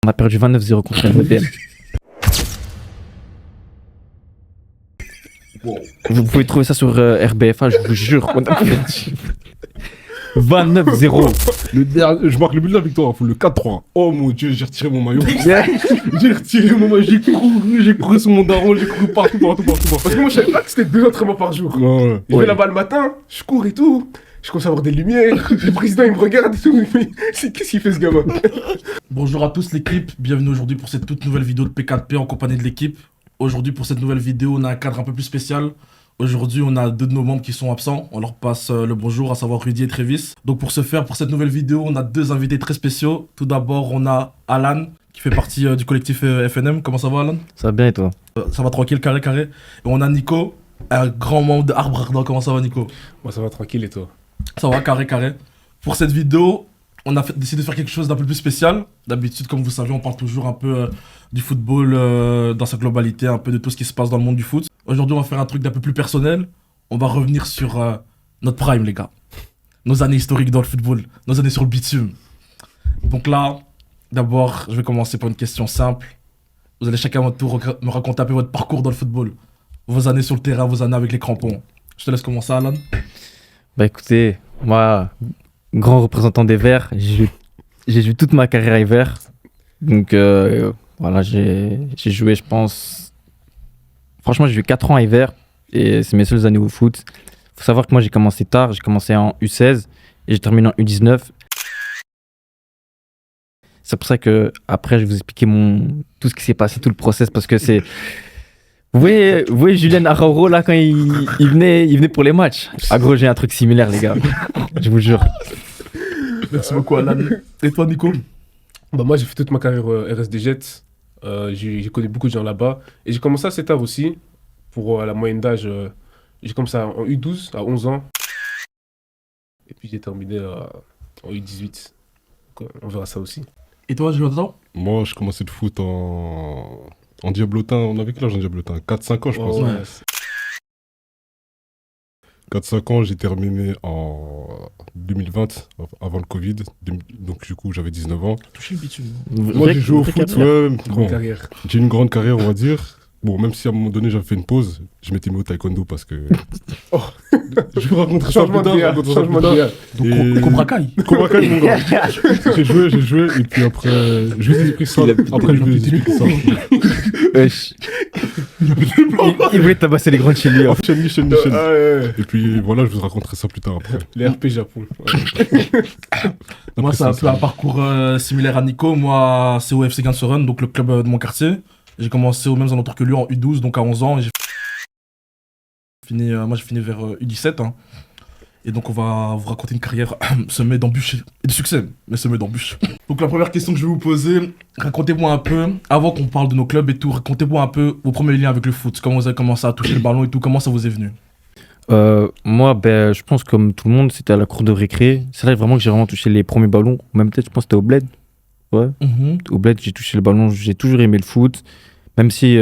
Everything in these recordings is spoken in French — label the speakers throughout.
Speaker 1: On a perdu 29-0 contre MODM. Vous pouvez trouver ça sur RBFA, je vous jure. On a perdu 29-0.
Speaker 2: Je marque le but de la victoire, faut le 4-3. Oh mon dieu, j'ai retiré mon maillot. J'ai retiré mon maillot, j'ai couru sur mon daron, j'ai couru partout.
Speaker 3: Parce que moi, je savais pas que c'était 2 entraînements par jour.
Speaker 2: Ouais.
Speaker 3: Je vais là-bas le matin, je cours et tout. Je commence à avoir des lumières. Le président, il me regarde et tout. Il me fait, qu'est-ce qu'il fait ce gamin?
Speaker 4: Bonjour à tous l'équipe, bienvenue aujourd'hui pour cette toute nouvelle vidéo de P4P en compagnie de l'équipe. Aujourd'hui pour cette nouvelle vidéo, on a un cadre un peu plus spécial. Aujourd'hui, on a 2 de nos membres qui sont absents. On leur passe le bonjour, à savoir Rudy et Trévis. Donc pour ce faire, pour cette nouvelle vidéo, on a 2 invités très spéciaux. Tout d'abord, on a Alan, qui fait partie du collectif FNM. Comment ça va, Alan?
Speaker 1: Ça va bien et toi?
Speaker 4: Ça va tranquille, carré. Et on a Nico, un grand membre de Arbre Ardent. Comment ça va, Nico?
Speaker 3: Moi, ça va tranquille et toi?
Speaker 4: Ça va, carré. Pour cette vidéo, on a décidé de faire quelque chose d'un peu plus spécial. D'habitude, comme vous savez, on parle toujours un peu du football dans sa globalité, un peu de tout ce qui se passe dans le monde du foot. Aujourd'hui, on va faire un truc d'un peu plus personnel. On va revenir sur notre prime, les gars. Nos années historiques dans le football, nos années sur le bitume. Donc là, d'abord, je vais commencer par une question simple. Vous allez chacun à votre tour me raconter un peu votre parcours dans le football. Vos années sur le terrain, vos années avec les crampons. Je te laisse commencer, Alan.
Speaker 1: Bah écoutez, moi, grand représentant des Verts, j'ai joué toute ma carrière à Verts. Donc voilà, j'ai joué, je pense... Franchement, j'ai joué 4 ans à Verts et c'est mes seules années au foot. Faut savoir que moi, j'ai commencé tard, j'ai commencé en U16 et j'ai terminé en U19. C'est pour ça que après je vais vous expliquer tout ce qui s'est passé, tout le process, parce que c'est... Vous voyez Julien Araujo là quand il venait pour les matchs. Ah gros, j'ai un truc similaire les gars, je vous jure.
Speaker 4: Merci beaucoup, Alan. Et toi, Nico?
Speaker 3: Bah, moi, j'ai fait toute ma carrière RSD Jet. J'ai connu beaucoup de gens là-bas. Et j'ai commencé assez tard aussi. Pour la moyenne d'âge, j'ai commencé en U12 à 11 ans. Et puis j'ai terminé en U18. Donc, on verra ça aussi.
Speaker 4: Et toi, Jonathan?
Speaker 2: Moi, je commençais le foot en diablotin. On avait quel âge en diablotin? 4-5 ans, je pense.
Speaker 3: Ouais.
Speaker 2: 4-5 ans, j'ai terminé en 2020, avant le Covid. Donc, du coup, j'avais 19 ans.
Speaker 4: Toucher le bitume.
Speaker 2: Moi, j'ai joué au foot, ouais.
Speaker 3: Grande carrière.
Speaker 2: J'ai une grande carrière, on va dire. Bon, même si à un moment donné, j'avais fait une pause, je m'étais mis au taekwondo parce que...
Speaker 3: Oh.
Speaker 2: Je vais vous raconter ça plus tard.
Speaker 3: Changement de DA.
Speaker 2: Et-
Speaker 4: Cobra Kai.
Speaker 2: Cobra Kai, mon gars. J'ai joué, et puis après, je vous ai expliqué ça. Après, je vous ai expliqué ça.
Speaker 1: Wesh. Il voulait tabasser les grands de chez lui.
Speaker 2: Chaîne.
Speaker 3: Ah, ouais.
Speaker 2: Et puis voilà, je vous raconterai ça plus tard après.
Speaker 3: Les RP Japon. Ouais.
Speaker 4: Moi, c'est un peu un parcours similaire à Nico. Moi, c'est au FC Gansoren, donc le club de mon quartier. J'ai commencé aux mêmes alentours que lui en U12, donc à 11 ans. Et j'ai fini vers U17. Hein. Et donc, on va vous raconter une carrière semée d'embûches et de succès, mais semée d'embûches. Donc, la première question que je vais vous poser, racontez-moi un peu, avant qu'on parle de nos clubs et tout, racontez-moi un peu vos premiers liens avec le foot. Comment vous avez commencé à toucher le ballon et tout, comment ça vous est venu?
Speaker 1: Moi, je pense comme tout le monde, c'était à la cour de récré. C'est là vraiment que j'ai vraiment touché les premiers ballons. Même peut-être, je pense que c'était au Bled. Ouais. Au Bled, j'ai touché le ballon. J'ai toujours aimé le foot. Même si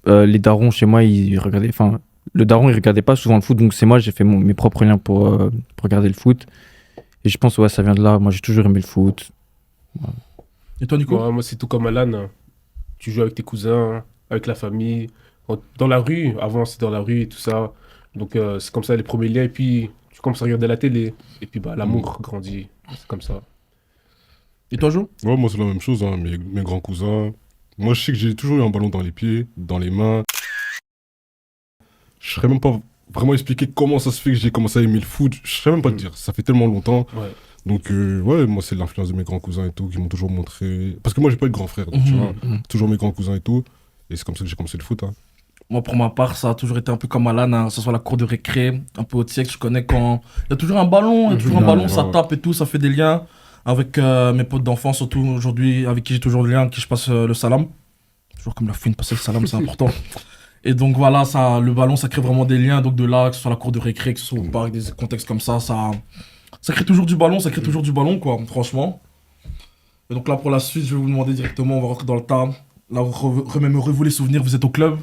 Speaker 1: les darons chez moi, ils regardaient. Enfin, le daron, il regardait pas souvent le foot. Donc c'est moi, j'ai fait mes propres liens pour regarder le foot. Et je pense, ouais, ça vient de là. Moi, j'ai toujours aimé le foot. Ouais.
Speaker 4: Et toi, Nico?
Speaker 3: Moi, c'est tout comme Alan. Tu joues avec tes cousins, avec la famille. Dans la rue, avant, c'était dans la rue et tout ça. Donc, c'est comme ça les premiers liens. Et puis, tu commences à regarder la télé. Et puis, bah, l'amour grandit. C'est comme ça.
Speaker 4: Et toi, Jo?
Speaker 2: Ouais, moi, c'est la même chose, hein, mes grands cousins. Moi, je sais que j'ai toujours eu un ballon dans les pieds, dans les mains. Je saurais même pas vraiment expliquer comment ça se fait que j'ai commencé à aimer le foot. Je saurais même pas te dire. Ça fait tellement longtemps.
Speaker 3: Ouais.
Speaker 2: Donc, ouais, moi, c'est l'influence de mes grands cousins et tout qui m'ont toujours montré. Parce que moi, j'ai pas eu de grand frère, donc tu vois, toujours mes grands cousins et tout. Et c'est comme ça que j'ai commencé le foot. Hein.
Speaker 4: Moi, pour ma part, ça a toujours été un peu comme Alan, hein, que ce soit la cour de récré, un peu au siècle, je connais quand... Il y a toujours un ballon, ça tape et tout, ça fait des liens avec mes potes d'enfance, surtout aujourd'hui, avec qui j'ai toujours le lien, avec qui je passe le salam. Toujours comme la fouine, passer le salam, c'est important. Et donc voilà, le ballon, ça crée vraiment des liens, donc de là, que ce soit la cour de récré, que ce soit au parc, des contextes comme ça crée toujours du ballon, quoi, franchement. Et donc là, pour la suite, je vais vous demander directement, on va rentrer dans le tas. Là, remémorez-vous les souvenirs, vous êtes au club.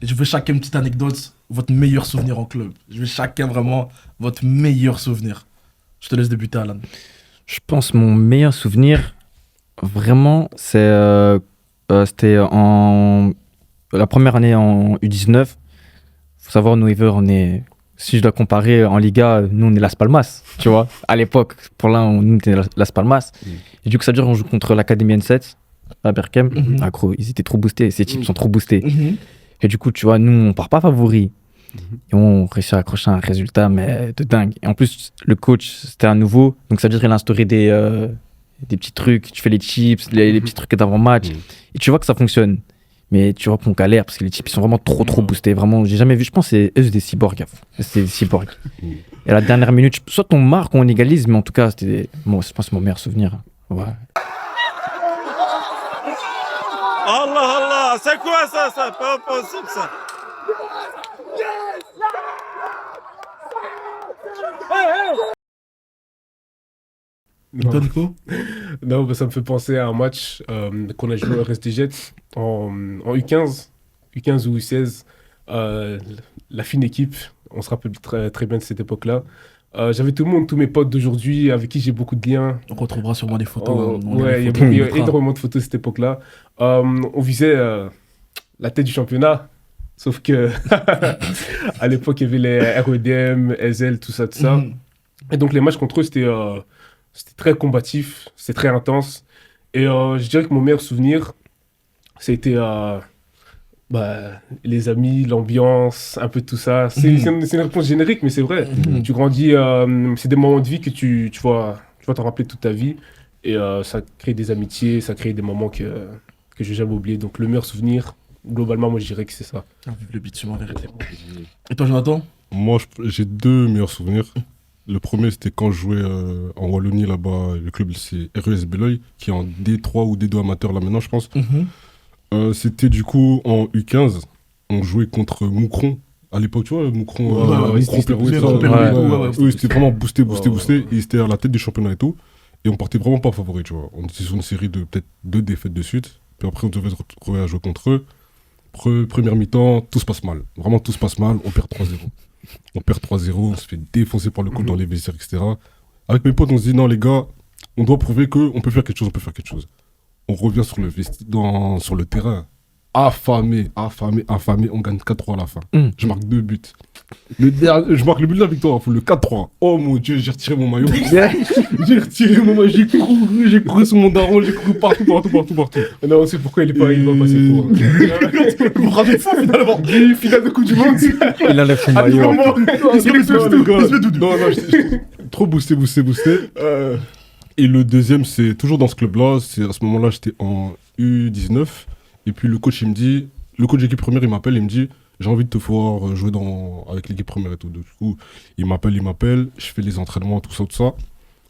Speaker 4: Je veux chacun une petite anecdote, votre meilleur souvenir en club. Je veux chacun vraiment votre meilleur souvenir. Je te laisse débuter, Alan.
Speaker 1: Je pense mon meilleur souvenir, Vraiment, c'était en la première année en U19. Faut savoir, nous, Ever, si je dois comparer en Liga, nous, on est Las Palmas, tu vois. À l'époque, pour là, nous, on était Las Palmas. Et du coup, ça veut dire qu'on joue contre l'Académie N7 à Berkem. Ah, gros, ils étaient trop boostés. Ces types sont trop boostés. Et du coup, tu vois, nous, on part pas favori. Et on réussit à accrocher un résultat, mais de dingue. Et en plus, le coach, c'était un nouveau. Donc, ça veut dire qu'il a instauré des petits trucs. Tu fais les chips, les petits trucs d'avant-match. Et tu vois que ça fonctionne. Mais tu vois qu'on galère parce que les types, ils sont vraiment trop boostés. Vraiment, j'ai jamais vu. Je pense que c'est eux, des cyborgs. C'est des cyborgs. Et à la dernière minute, soit on marque ou on égalise, mais en tout cas, je pense que c'est mon meilleur souvenir. Ouais.
Speaker 5: Allah Allah, c'est quoi ça? C'est pas possible ça.
Speaker 3: Non. Non, bah, ça me fait penser à un match qu'on a joué au RSDG en U15, U15 ou U16. La fine équipe, on se rappelle très, très bien de cette époque-là. J'avais tout le monde, tous mes potes d'aujourd'hui avec qui j'ai beaucoup de liens.
Speaker 4: On retrouvera sûrement des photos.
Speaker 3: Ouais, il y a énormément de photos de cette époque-là. On visait la tête du championnat. Sauf que à l'époque, il y avait les REDM, SL, tout ça, tout ça. Et donc, les matchs contre eux, c'était très combatif, c'était très intense. Et je dirais que mon meilleur souvenir, c'était les amis, l'ambiance, un peu de tout ça. C'est une réponse générique, mais c'est vrai. Tu grandis, c'est des moments de vie que tu vas t'en rappeler toute ta vie. Et ça crée des amitiés, ça crée des moments que je vais jamais oublier. Donc le meilleur souvenir, globalement, moi je dirais que c'est ça.
Speaker 4: Vive le bitume en vérité. Et toi, Jonathan?
Speaker 2: Moi, j'ai deux meilleurs souvenirs. Le premier, c'était quand je jouais en Wallonie, là-bas. Le club, c'est RES Beloy, qui est en D3 ou D2 amateur, là, maintenant, je pense. C'était du coup en U15. On jouait contre Moucron. À l'époque, tu vois, Moucron. C'était vraiment boosté. Et c'était à la tête du championnat et tout. Et on partait vraiment pas favori, tu vois. On était sur une série de peut-être 2 défaites de suite. Puis après, on devait se retrouver à jouer contre eux. Première mi-temps, tout se passe mal. Vraiment, tout se passe mal. On perd 3-0. On se fait défoncer par le coup dans les vestiaires, etc. Avec mes potes, on se dit non, les gars, on doit prouver qu'on peut faire quelque chose. On revient sur le terrain. Affamé. On gagne 4-3 à la fin. Je marque 2 buts. Je marque le but de la victoire, le 4-3. Oh mon Dieu, j'ai retiré mon maillot. J'ai couru sur mon daron, j'ai couru partout.
Speaker 3: Non, on sait pourquoi il va passer pour.
Speaker 4: Vous rendez fou finalement.
Speaker 3: Finale de Coupe du Monde.
Speaker 1: Il enlève son maillot.
Speaker 2: Non, j'étais trop boosté. Et le deuxième, c'est toujours dans ce club-là. À ce moment-là, j'étais en U19. Et puis le coach d'équipe première, il m'appelle, il me dit j'ai envie de te voir jouer avec l'équipe première et tout. Du coup, il m'appelle, je fais les entraînements, tout ça.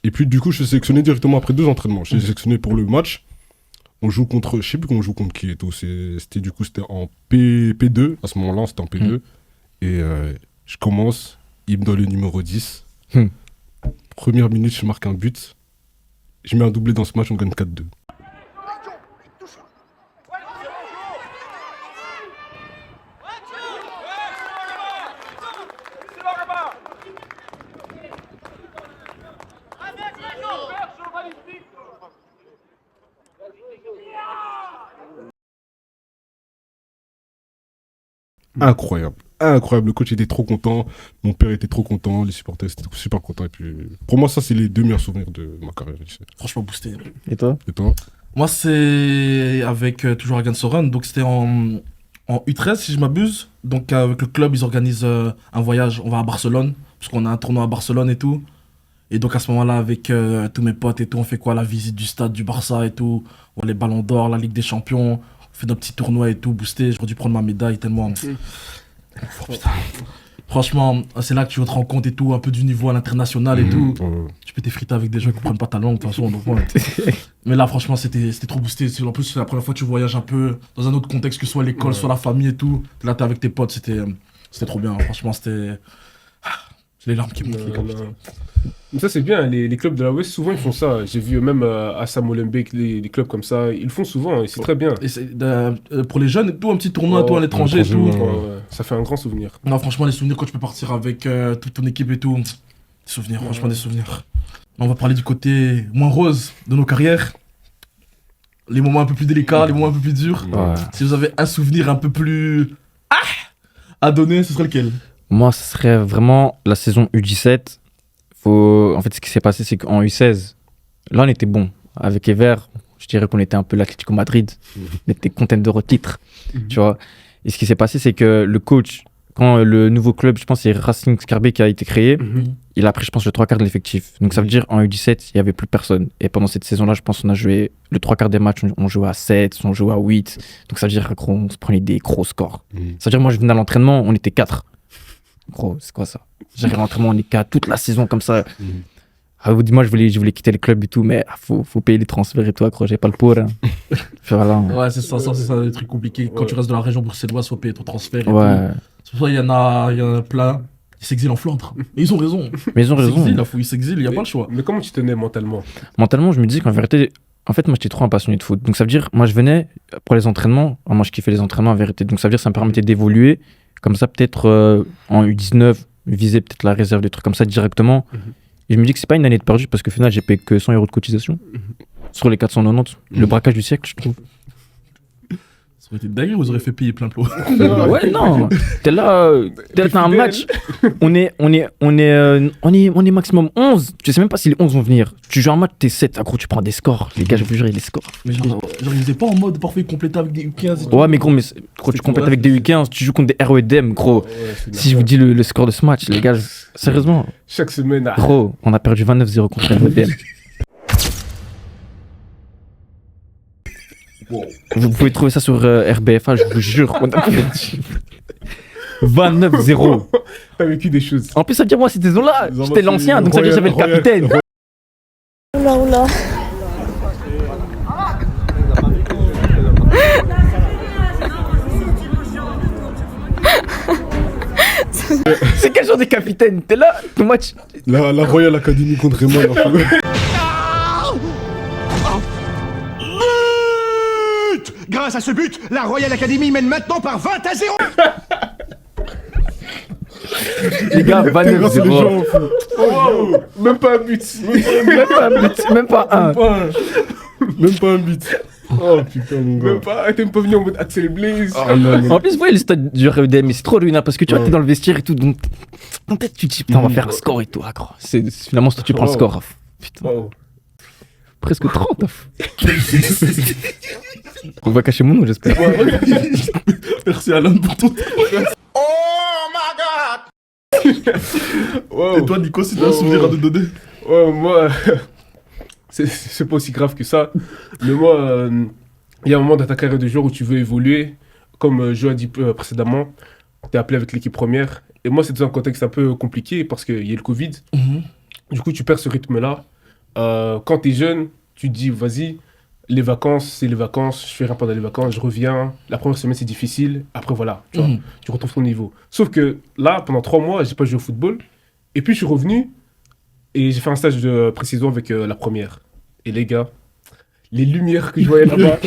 Speaker 2: Et puis du coup, je suis sélectionné directement après 2 entraînements. Je suis sélectionné pour le match. On joue contre, je sais plus comment on joue contre qui et tout. C'était en P2. À ce moment-là, c'était en P2. Et je commence, il me donne le numéro 10. Première minute, je marque un but. Je mets un doublé dans ce match, on gagne 4-2. Incroyable, le coach était trop content, mon père était trop content, les supporters étaient super contents. Et puis, pour moi, ça, c'est les 2 meilleurs souvenirs de ma carrière.
Speaker 4: Franchement boosté.
Speaker 1: Et toi?
Speaker 4: Moi, c'est avec toujours Hagan Soren, donc c'était en U13 si je m'abuse. Donc avec le club, ils organisent un voyage, on va à Barcelone, parce qu'on a un tournoi à Barcelone et tout. Et donc à ce moment-là, avec tous mes potes et tout, on fait quoi? La visite du stade du Barça et tout, on voit les ballons d'or, la Ligue des Champions, on fait nos petits tournois et tout, boosté. J'aurais dû prendre ma médaille tellement... Oh, putain. Franchement, c'est là que tu te rends compte et tout, un peu du niveau à l'international et tout. Tu peux t'effriter avec des gens qui comprennent pas ta langue, de toute façon. Donc, ouais. Mais là, franchement, c'était trop boosté. En plus, c'est la première fois que tu voyages un peu dans un autre contexte, que ce soit l'école, soit la famille et tout. Là, t'es avec tes potes, c'était trop bien. Franchement, c'était... J'ai les larmes qui montent.
Speaker 3: Mais ça, c'est bien. Les clubs de la Ouest, souvent, ils font ça. J'ai vu même à Molenbeek, les clubs comme ça. Ils le font souvent et c'est très bien.
Speaker 4: Et pour les jeunes et tout, un petit tournoi à l'étranger et tout.
Speaker 3: Ça fait un grand souvenir.
Speaker 4: Non, franchement, les souvenirs quand tu peux partir avec toute ton équipe et tout. Des souvenirs, franchement, des souvenirs. On va parler du côté moins rose de nos carrières. Les moments un peu plus délicats, les moments un peu plus durs.
Speaker 1: Ouais.
Speaker 4: Si vous avez un souvenir un peu plus. À donner, ce serait lequel?
Speaker 1: Moi, ce serait vraiment la saison U17. En fait, ce qui s'est passé, c'est qu'en U16, là, on était bon. Avec Ever, je dirais qu'on était un peu l'Atlético Madrid. On était contender au titre, tu vois. Et ce qui s'est passé, c'est que le coach, quand le nouveau club, je pense, c'est Racing Scarbeck qui a été créé, il a pris, je pense, le 3/4 de l'effectif. Donc, ça veut dire en U17, il n'y avait plus personne. Et pendant cette saison-là, je pense qu'on a joué le 3/4 des matchs, on jouait à 7, on jouait à 8. Donc, ça veut dire qu'on se prenait des gros scores. Ça veut dire, moi, je venais à l'entraînement, on était 4. Gros, c'est quoi ça? J'arrive à l'entraînement, on est 4 toute la saison comme ça. Ah, vous dites, moi, je voulais quitter le club et tout, mais faut payer les transferts et tout, gros, j'ai pas le pour. Hein. Voilà.
Speaker 4: Ouais, c'est ça, des trucs compliqués. Quand tu restes dans la région bruxelloise, faut payer ton transfert. Et
Speaker 1: Ouais.
Speaker 4: tout. C'est pour ça qu'il y en a plein. Ils s'exilent en Flandre. Et ils ont raison.
Speaker 1: Mais ils ont raison.
Speaker 4: Ils s'exilent, il n'y a pas le choix.
Speaker 3: Mais comment tu tenais mentalement?
Speaker 1: Mentalement, je me disais qu'en vérité, en fait, moi, j'étais trop un passionné de foot. Donc, ça veut dire, moi, je venais pour les entraînements. Moi, je kiffais les entraînements en vérité. Donc, ça veut dire, ça me permettait d'évoluer. Comme ça, peut-être en U19, viser peut-être la réserve, des trucs comme ça directement. Et je me dis que c'est pas une année de perdu parce qu'au final, j'ai payé que 100 € de cotisation sur les 490. Le braquage du siècle, je trouve.
Speaker 4: Ça aurait été dingue, vous aurez fait payer plein pot.
Speaker 1: Ouais, non. T'es là, t'as un match. On est maximum 11. Tu sais même pas si les 11 vont venir. Tu joues un match, t'es 7. À gros, tu prends des scores. Les gars, je vous jure, les scores.
Speaker 4: Mais genre, ils étaient pas en mode parfait complété avec des U15 et tout.
Speaker 1: Ouais, mais gros, tu complètes avec des U15, tu joues contre des ROEDM, gros. Si je vous dis le score de ce match, les gars, sérieusement.
Speaker 3: Chaque semaine,
Speaker 1: Gros, on a perdu 29-0 contre ROEDM. Vous pouvez trouver ça sur RBFA, je vous jure. On a perdu 29-0.
Speaker 3: T'as vécu des choses.
Speaker 1: En plus, ça veut dire, moi, cette saison-là, j'étais l'ancien, donc ça veut dire que j'avais le capitaine.
Speaker 6: Oula, oula.
Speaker 1: C'est quel genre de capitaine? T'es là, ton match.
Speaker 2: La Royal Academy contre Raymond.
Speaker 7: Grâce à ce but, la Royal Academy mène maintenant par 20-0.
Speaker 1: Les gars, 29-0.
Speaker 3: Même pas un but.
Speaker 1: Même pas un.
Speaker 2: Même pas un but. Oh putain, mon gars.
Speaker 3: Même pas. T'es même pas venu en mode Axel Blaze.
Speaker 2: Ah, non.
Speaker 1: En plus, vous voyez le stade du REDM, mais c'est trop ruinant parce que tu vois, t'es dans le vestiaire et tout, donc en tête, tu te dis, putain, on va faire un score et tout. Ah, gros. Finalement, toi, tu prends le score. Putain,
Speaker 3: Wow.
Speaker 1: presque 30. On va cacher mon nom, j'espère.
Speaker 4: Merci Alan pour ton.
Speaker 3: Wow.
Speaker 4: Et toi, Nico, si t'as un souvenir à nous donner?
Speaker 3: Ouais, moi, c'est pas aussi grave que ça. Mais moi, il y a un moment dans ta carrière de joueur où tu veux évoluer. Comme Joe a dit précédemment, t'es appelé avec l'équipe première. Et moi, c'est dans un contexte un peu compliqué parce qu'il y a le Covid. Du coup, tu perds ce rythme-là. Quand t'es jeune, tu te dis, vas-y, les vacances, c'est les vacances. Je fais rien pendant les vacances, je reviens. La première semaine, c'est difficile. Après, voilà, tu vois, tu retrouves ton niveau. Sauf que là, pendant 3 mois, j'ai pas joué au football. Et puis, je suis revenu. Et j'ai fait un stage de pré-saison avec la première. Et les gars, les lumières que je voyais là-bas.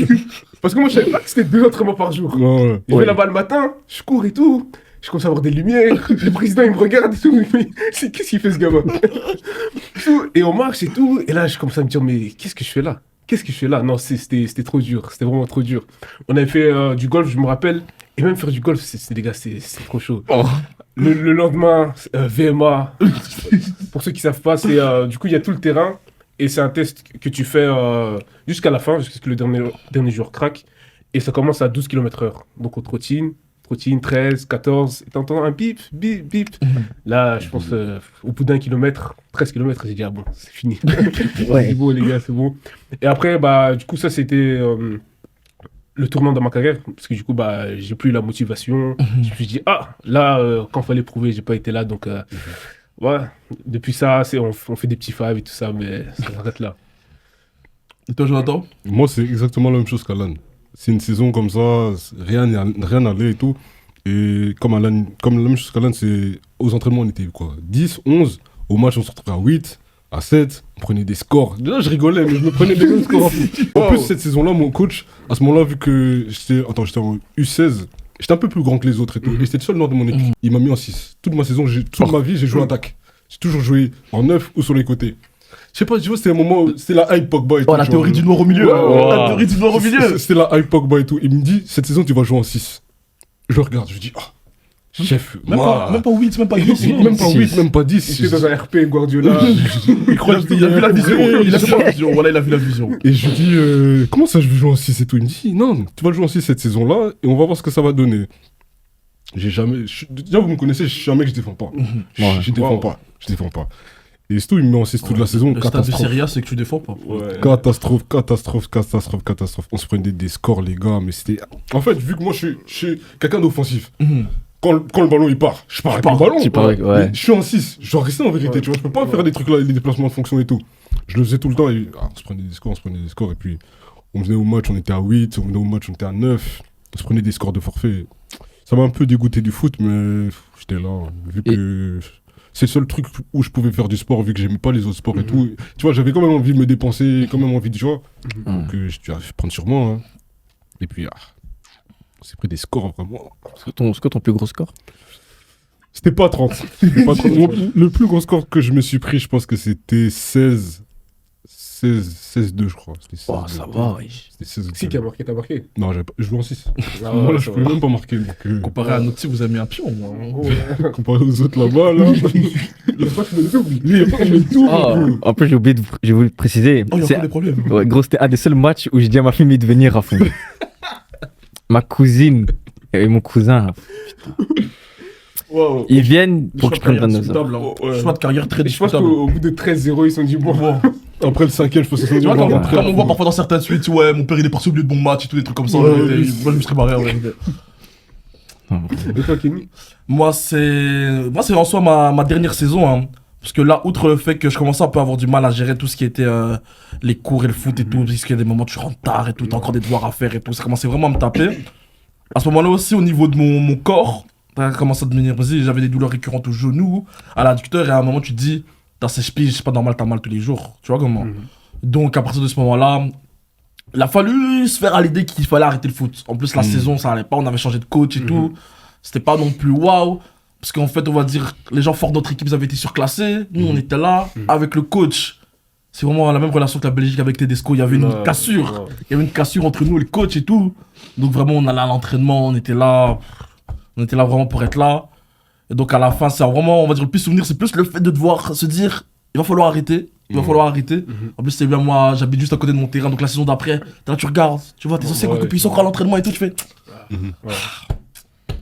Speaker 3: Parce que moi, je savais pas que c'était 2 entraînements par jour.
Speaker 2: Ouais.
Speaker 3: Je vais là-bas le matin, je cours et tout. Je commence à avoir des lumières. Le président, il me regarde et tout. Il me dit, qu'est-ce qu'il fait ce gamin? Et on marche et tout. Et là, je commence à me dire, mais qu'est-ce que je fais là? Qu'est-ce que je fais là? Non, c'était trop dur. C'était vraiment trop dur. On avait fait du golf, je me rappelle. Et même faire du golf, les gars, c'est trop chaud. Le lendemain, VMA. Pour ceux qui savent pas, c'est du coup, il y a tout le terrain. Et c'est un test que tu fais jusqu'à la fin, jusqu'à ce que le dernier jour craque. Et ça commence à 12 km/h. Donc, on trottine, 13, 14. Et t'entends un bip, bip, bip. Là, je pense, au bout d'1 kilomètre, 13 km, j'ai dit, ah bon, c'est fini. C'est bon, les gars, c'est bon. Et après, bah, du coup, ça, c'était le tournant dans ma carrière. Parce que du coup, bah, j'ai plus la motivation. Je me suis dit, ah, là, quand fallait prouver, j'ai pas été là. Donc, ouais, depuis ça, on fait des petits fives et tout ça, mais ça s'arrête là.
Speaker 4: Et toi, Jonathan?
Speaker 2: Moi, c'est exactement la même chose qu'Alan. C'est une saison comme ça, rien n'allait et tout. Et comme la même chose qu'Alan, c'est aux entraînements, on était quoi, 10, 11. Au match, on se retrouvait à 8, à 7. On prenait des scores. Déjà, je rigolais, mais je me prenais des bons scores. En plus, cette saison-là, mon coach, à ce moment-là, vu que j'étais en U16, j'étais un peu plus grand que les autres et tout. Et j'étais le seul nord de mon équipe. Il m'a mis en 6. Toute ma saison, toute ma vie, j'ai joué en attaque. J'ai toujours joué en 9 ou sur les côtés. Je sais pas, tu vois, c'était un moment où c'est la hype Pogba et tout.
Speaker 4: Oh, la
Speaker 2: genre,
Speaker 4: théorie du noir au milieu. La théorie du noir au milieu.
Speaker 2: C'est la hype Pogba et tout. Il me dit, cette saison, tu vas jouer en 6. Je le regarde, je dis, chef,
Speaker 4: Même pas 8, même pas 10.
Speaker 2: même pas 8, même pas 10.
Speaker 3: J'étais dans un RP Guardiola.
Speaker 2: Il croit que
Speaker 4: Il a vu la vision. Il a vu la vision. Voilà, il a vu la vision.
Speaker 2: Et je lui dis, comment ça je vais jouer en 6 et tout? Il me dit, non, tu vas jouer en 6 cette saison-là et on va voir ce que ça va donner. Déjà, vous me connaissez, je suis un mec, je défends pas. Je défends pas. Et c'est tout, il me met en 6 toute la saison.
Speaker 4: Le stade de Serie A, c'est que tu défends pas.
Speaker 2: Catastrophe. On se prenait des scores, les gars, mais c'était. En fait, vu que moi, je suis quelqu'un d'offensif. Quand le ballon il part, je pars avec le ballon. Mais je suis en 6, je dois rester en vérité, tu vois. Je peux pas faire des trucs là, les déplacements de fonction et tout. Je le faisais tout le temps et on se prenait des scores, et puis on venait au match, on était à 8, on venait au match, on était à 9, on se prenait des scores de forfait. Ça m'a un peu dégoûté du foot, mais j'étais là, vu que c'est le seul truc où je pouvais faire du sport, vu que j'aimais pas les autres sports et tout. Tu vois, j'avais quand même envie de me dépenser, quand même envie de jouer. Donc je vais prendre sur moi. Hein. Et puis, on s'est pris des scores vraiment.
Speaker 1: C'est quoi ton plus gros score?
Speaker 2: C'était pas 30. Le plus gros score que je me suis pris, je pense que c'était 16-2, je crois.
Speaker 1: Oh, ça va, oui.
Speaker 3: Si, qui a marqué, t'as marqué.
Speaker 2: Non, je jouais en 6. Moi, là, je pouvais même pas marquer.
Speaker 4: Comparé à notre type, vous avez mis un pion.
Speaker 2: Comparé aux autres là-bas, là. Il a pas fait le double. Lui, il a pas fait le double.
Speaker 1: En plus, j'ai voulu préciser.
Speaker 4: Oh, il y a encore des problèmes.
Speaker 1: Ouais, gros, c'était un des seuls matchs où j'ai dit à ma fille de venir à fond. Ma cousine et mon cousin.
Speaker 3: Wow.
Speaker 1: Ils viennent pour que je prenne 29
Speaker 4: Choix de carrière très
Speaker 3: Je pense
Speaker 4: discutable.
Speaker 3: qu'au bout de 13-0, ils se sont dit bon.
Speaker 2: Après le 5ème, je pense que c'est
Speaker 4: Comme on voit parfois dans certaines suites, ouais, mon père il est parti au milieu de bon match et tout, des trucs comme ça. Moi je me serais barré.
Speaker 3: Et toi, Kenny?
Speaker 4: Moi c'est en soi ma dernière saison. Hein. Parce que là, outre le fait que je commençais un peu à avoir du mal à gérer tout ce qui était les cours et le foot et tout, parce qu'il y a des moments où tu rentres tard et tout, t'as encore des devoirs à faire et tout, ça commençait vraiment à me taper. À ce moment-là aussi, au niveau de mon corps, ça commençait à devenir, vas-y, j'avais des douleurs récurrentes au genou, à l'adducteur, et à un moment, tu te dis, t'as 16 piges, c'est pas normal, t'as mal tous les jours. Tu vois comment? Donc, à partir de ce moment-là, il a fallu se faire à l'idée qu'il fallait arrêter le foot. En plus, la saison, ça allait pas, on avait changé de coach et tout. C'était pas non plus waouh. Parce qu'en fait, on va dire, les gens forts de notre équipe, ils avaient été surclassés. Nous, on était là, avec le coach. C'est vraiment la même relation que la Belgique avec Tedesco. Il y avait une cassure. Il y avait une cassure entre nous et le coach et tout. Donc vraiment, on allait à l'entraînement, on était là vraiment pour être là. Et donc à la fin, c'est vraiment, on va dire, le plus souvenir, c'est plus le fait de devoir se dire, il va falloir arrêter. En plus, c'est bien, moi, j'habite juste à côté de mon terrain. Donc la saison d'après, là, tu regardes, tu vois, tes anciens coéquipiers, ils sont encore à l'entraînement et tout, tu fais.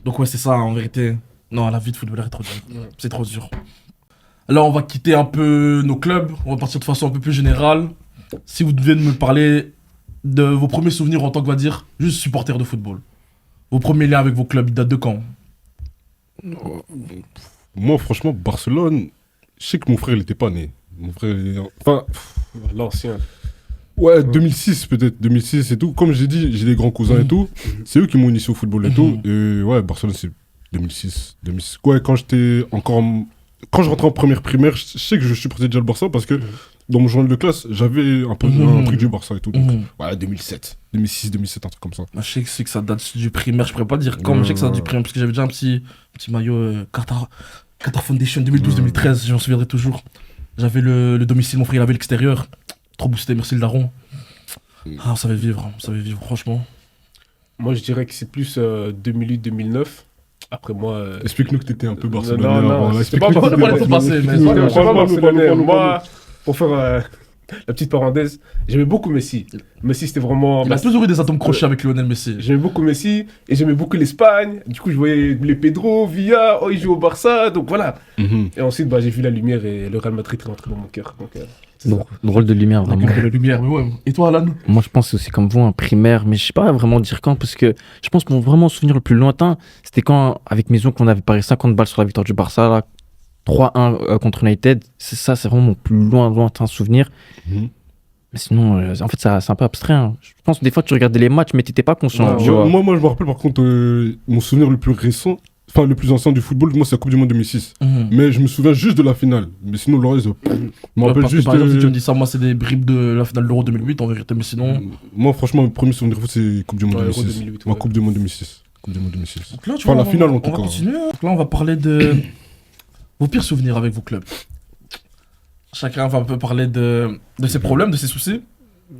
Speaker 4: Donc ouais, c'est ça, en vérité. Non, la vie de footballeur est trop dure. C'est trop dur. Alors, on va quitter un peu nos clubs. On va partir de façon un peu plus générale. Si vous devez me parler de vos premiers souvenirs en tant que, on va dire, juste supporter de football. Vos premiers liens avec vos clubs, ils datent de quand?
Speaker 2: Moi, franchement, Barcelone, je sais que mon frère, il était pas né. Mon frère, enfin...
Speaker 3: L'ancien.
Speaker 2: Ouais, 2006 peut-être, 2006 et tout. Comme j'ai dit, j'ai des grands cousins et tout. C'est eux qui m'ont initié au football et tout. Et ouais, Barcelone, c'est 2006. Ouais, quand je rentrais en première primaire, je sais que je supportais déjà le Barça parce que dans mon journal de classe, j'avais un peu un truc du Barça et tout. Donc, ouais, 2007, 2006, 2007, un truc comme ça.
Speaker 4: Moi, je sais que ça date du primaire, je pourrais pas dire quand, mais je sais que ça date du primaire parce que j'avais déjà un petit maillot Qatar Foundation 2012-2013, j'en souviendrai toujours. J'avais le domicile, mon frère il avait l'extérieur. Trop boosté, merci le daron. On savait vivre, franchement.
Speaker 3: Moi, je dirais que c'est plus 2008-2009. Après moi...
Speaker 2: Explique-nous que t'étais un peu barcelonais.
Speaker 3: Non, c'est pas barcelonais. Moi, pour faire la petite parenthèse, j'aimais beaucoup Messi. Messi, c'était vraiment...
Speaker 4: Il a toujours eu des atomes crochés avec Lionel Messi.
Speaker 3: J'aimais beaucoup Messi et j'aimais beaucoup l'Espagne. Du coup, je voyais les Pedro, Villa, il joue au Barça, donc voilà. Et ensuite, j'ai vu la lumière et le Real Madrid est rentré dans mon cœur. Donc,
Speaker 1: drôle de lumière, vraiment.
Speaker 4: La lumière, mais ouais. Et toi, Alan?
Speaker 1: Moi, je pense aussi comme vous, un primaire, mais je sais pas vraiment dire quand, parce que je pense que mon vraiment souvenir le plus lointain, c'était quand, avec Maison, qu'on avait parié 50 balles sur la victoire du Barça, là, 3-1 contre United. Ça, c'est vraiment mon plus lointain souvenir. Mais sinon, en fait, c'est un peu abstrait. Hein. Je pense que des fois, tu regardais les matchs, mais t'étais pas conscient.
Speaker 2: Moi, je me rappelle par contre, mon souvenir le plus récent, enfin le plus ancien du football, moi c'est la Coupe du Monde 2006. Mais je me souviens juste de la finale. Mais sinon, le reste, je me rappelle juste.
Speaker 4: Par exemple, si tu me dis ça, moi c'est des bribes de la finale de l'Euro 2008 en vérité, mais sinon.
Speaker 2: Moi, franchement, mon premier souvenir de foot, c'est Coupe du Monde 2006. Ma Coupe du Monde 2006. Coupe du Monde 2006.
Speaker 4: Donc là,
Speaker 2: enfin, la finale en tout cas.
Speaker 4: On va continuer. Donc là, on va parler de vos pires souvenirs avec vos clubs. Chacun va un peu parler de ses problèmes, de ses soucis.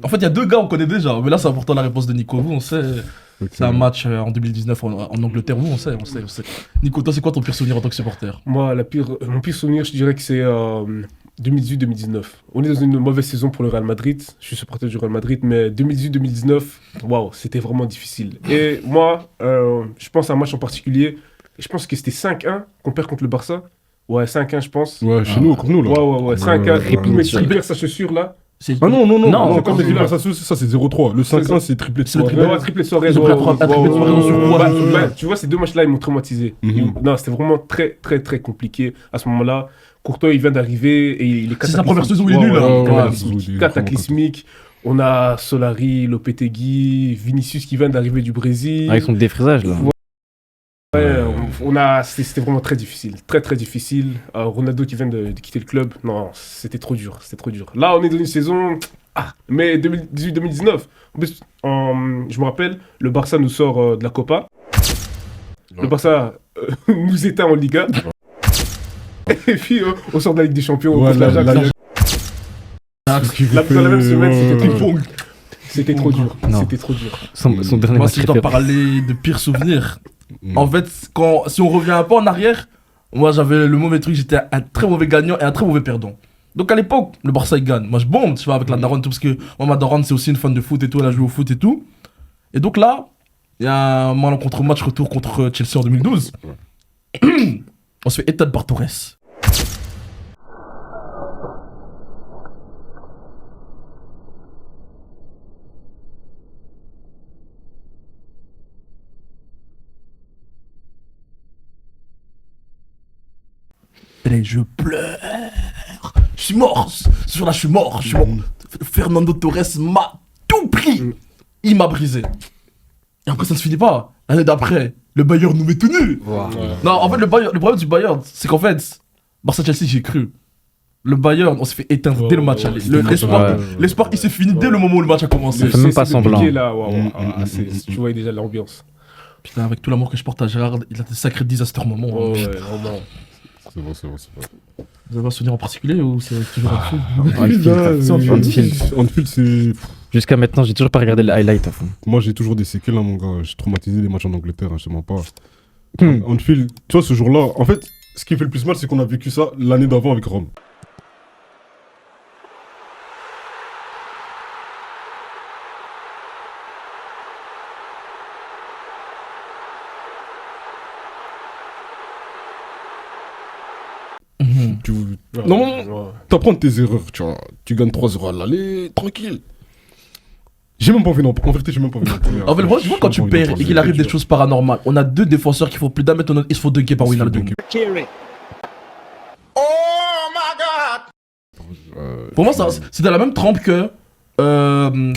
Speaker 4: En fait, il y a deux gars, on connaît déjà. Mais là, c'est important la réponse de Nico. Vous, on sait. C'est un match en 2019 en Angleterre. Vous, on sait. Nico, toi, c'est quoi ton pire souvenir en tant que supporter?
Speaker 3: Moi, mon pire souvenir, je dirais que c'est 2018-2019. On est dans une mauvaise saison pour le Real Madrid. Je suis supporter du Real Madrid, mais 2018-2019, waouh, c'était vraiment difficile. Et moi, je pense à un match en particulier. Et je pense que c'était 5-1 qu'on perd contre le Barça. Ouais, 5-1, je pense.
Speaker 2: Ouais, chez nous, contre nous, là.
Speaker 3: Ouais, 5-1. Et puis, il perd sa chaussure, là.
Speaker 2: Ah non,
Speaker 3: c'est
Speaker 2: comme
Speaker 3: comme
Speaker 2: ça, c'est 0-3. Le 5-1, c'est triplé de soirée.
Speaker 3: Ouais, triplé de soirée.
Speaker 4: Ils ont pris un triplé de soirée sur quoi?
Speaker 3: Tu vois, ces deux matchs-là, ils m'ont traumatisé. Non, c'était vraiment très, très, très compliqué à ce moment-là. Courtois, il vient d'arriver et il est
Speaker 4: C'est sa première saison où il est nul, là.
Speaker 3: Cataclysmique. On a Solari, Lopetegui, Vinicius qui vient d'arriver du Brésil.
Speaker 1: Avec son défrisage, là.
Speaker 3: Ouais, c'était vraiment très difficile. Très, très difficile. Ronaldo qui vient de quitter le club. Non, c'était trop dur. Là, on est dans une saison. Mais 2018-2019. En plus, je me rappelle, le Barça nous sort de la Copa. Le Barça nous éteint en Liga. Et puis, on sort de la Ligue des Champions.
Speaker 2: Ouais,
Speaker 3: Dans la même semaine, c'était ping-pong. C'était trop dur.
Speaker 1: Son dernier
Speaker 4: Moi,
Speaker 1: match
Speaker 4: si je dois parler de pires souvenirs, en fait, si on revient un peu en arrière, moi j'avais le mauvais truc, j'étais un très mauvais gagnant et un très mauvais perdant. Donc à l'époque, le Barça il gagne. Moi je bombe, tu vois, avec la daronne, tout, parce que moi ma daronne c'est aussi une fan de foot et tout, elle a joué au foot et tout. Et donc là, il y a un malencontreux match retour contre Chelsea en 2012. On se fait éteindre par Torres. Et je pleure. Je suis mort. Ce jour-là, je suis mort. Fernando Torres m'a tout pris. Il m'a brisé. Et après, ça ne se finit pas. L'année d'après, le Bayern nous met tenus. Non, en fait, le problème du Bayern, c'est qu'en fait, Barça-Chelsea, j'ai cru. Le Bayern, on s'est fait éteindre dès le match aller. L'espoir, il s'est fini dès le moment où le match a commencé.
Speaker 1: fait même pas semblant.
Speaker 3: Tu vois déjà l'ambiance.
Speaker 4: Putain, avec tout l'amour que je porte à Gérard, il a des sacrés disaster moments.
Speaker 3: Ouais, vraiment.
Speaker 2: C'est bon.
Speaker 4: Vous avez un souvenir en particulier ou c'est toujours un film
Speaker 2: Anfield, c'est.
Speaker 1: Jusqu'à maintenant, j'ai toujours pas regardé le highlight à fond.
Speaker 2: Moi, j'ai toujours des séquelles, hein, mon gars. J'ai traumatisé les matchs en Angleterre, je te mens pas. Anfield, tu vois, ce jour-là, en fait, ce qui fait le plus mal, c'est qu'on a vécu ça l'année d'avant avec Rome. Non, t'apprends tes erreurs, tu vois. Tu gagnes 3-0 à l'aller, tranquille. J'ai même pas envie d'en parler. En vérité, j'ai même pas envie d'en parler.
Speaker 4: En fait, tu vois, quand tu perds et qu'il arrive des choses paranormales, on a deux défenseurs qui font plus d'un mètre, ils se font dunker par Wijnaldum. Pour moi, c'est dans la même trempe que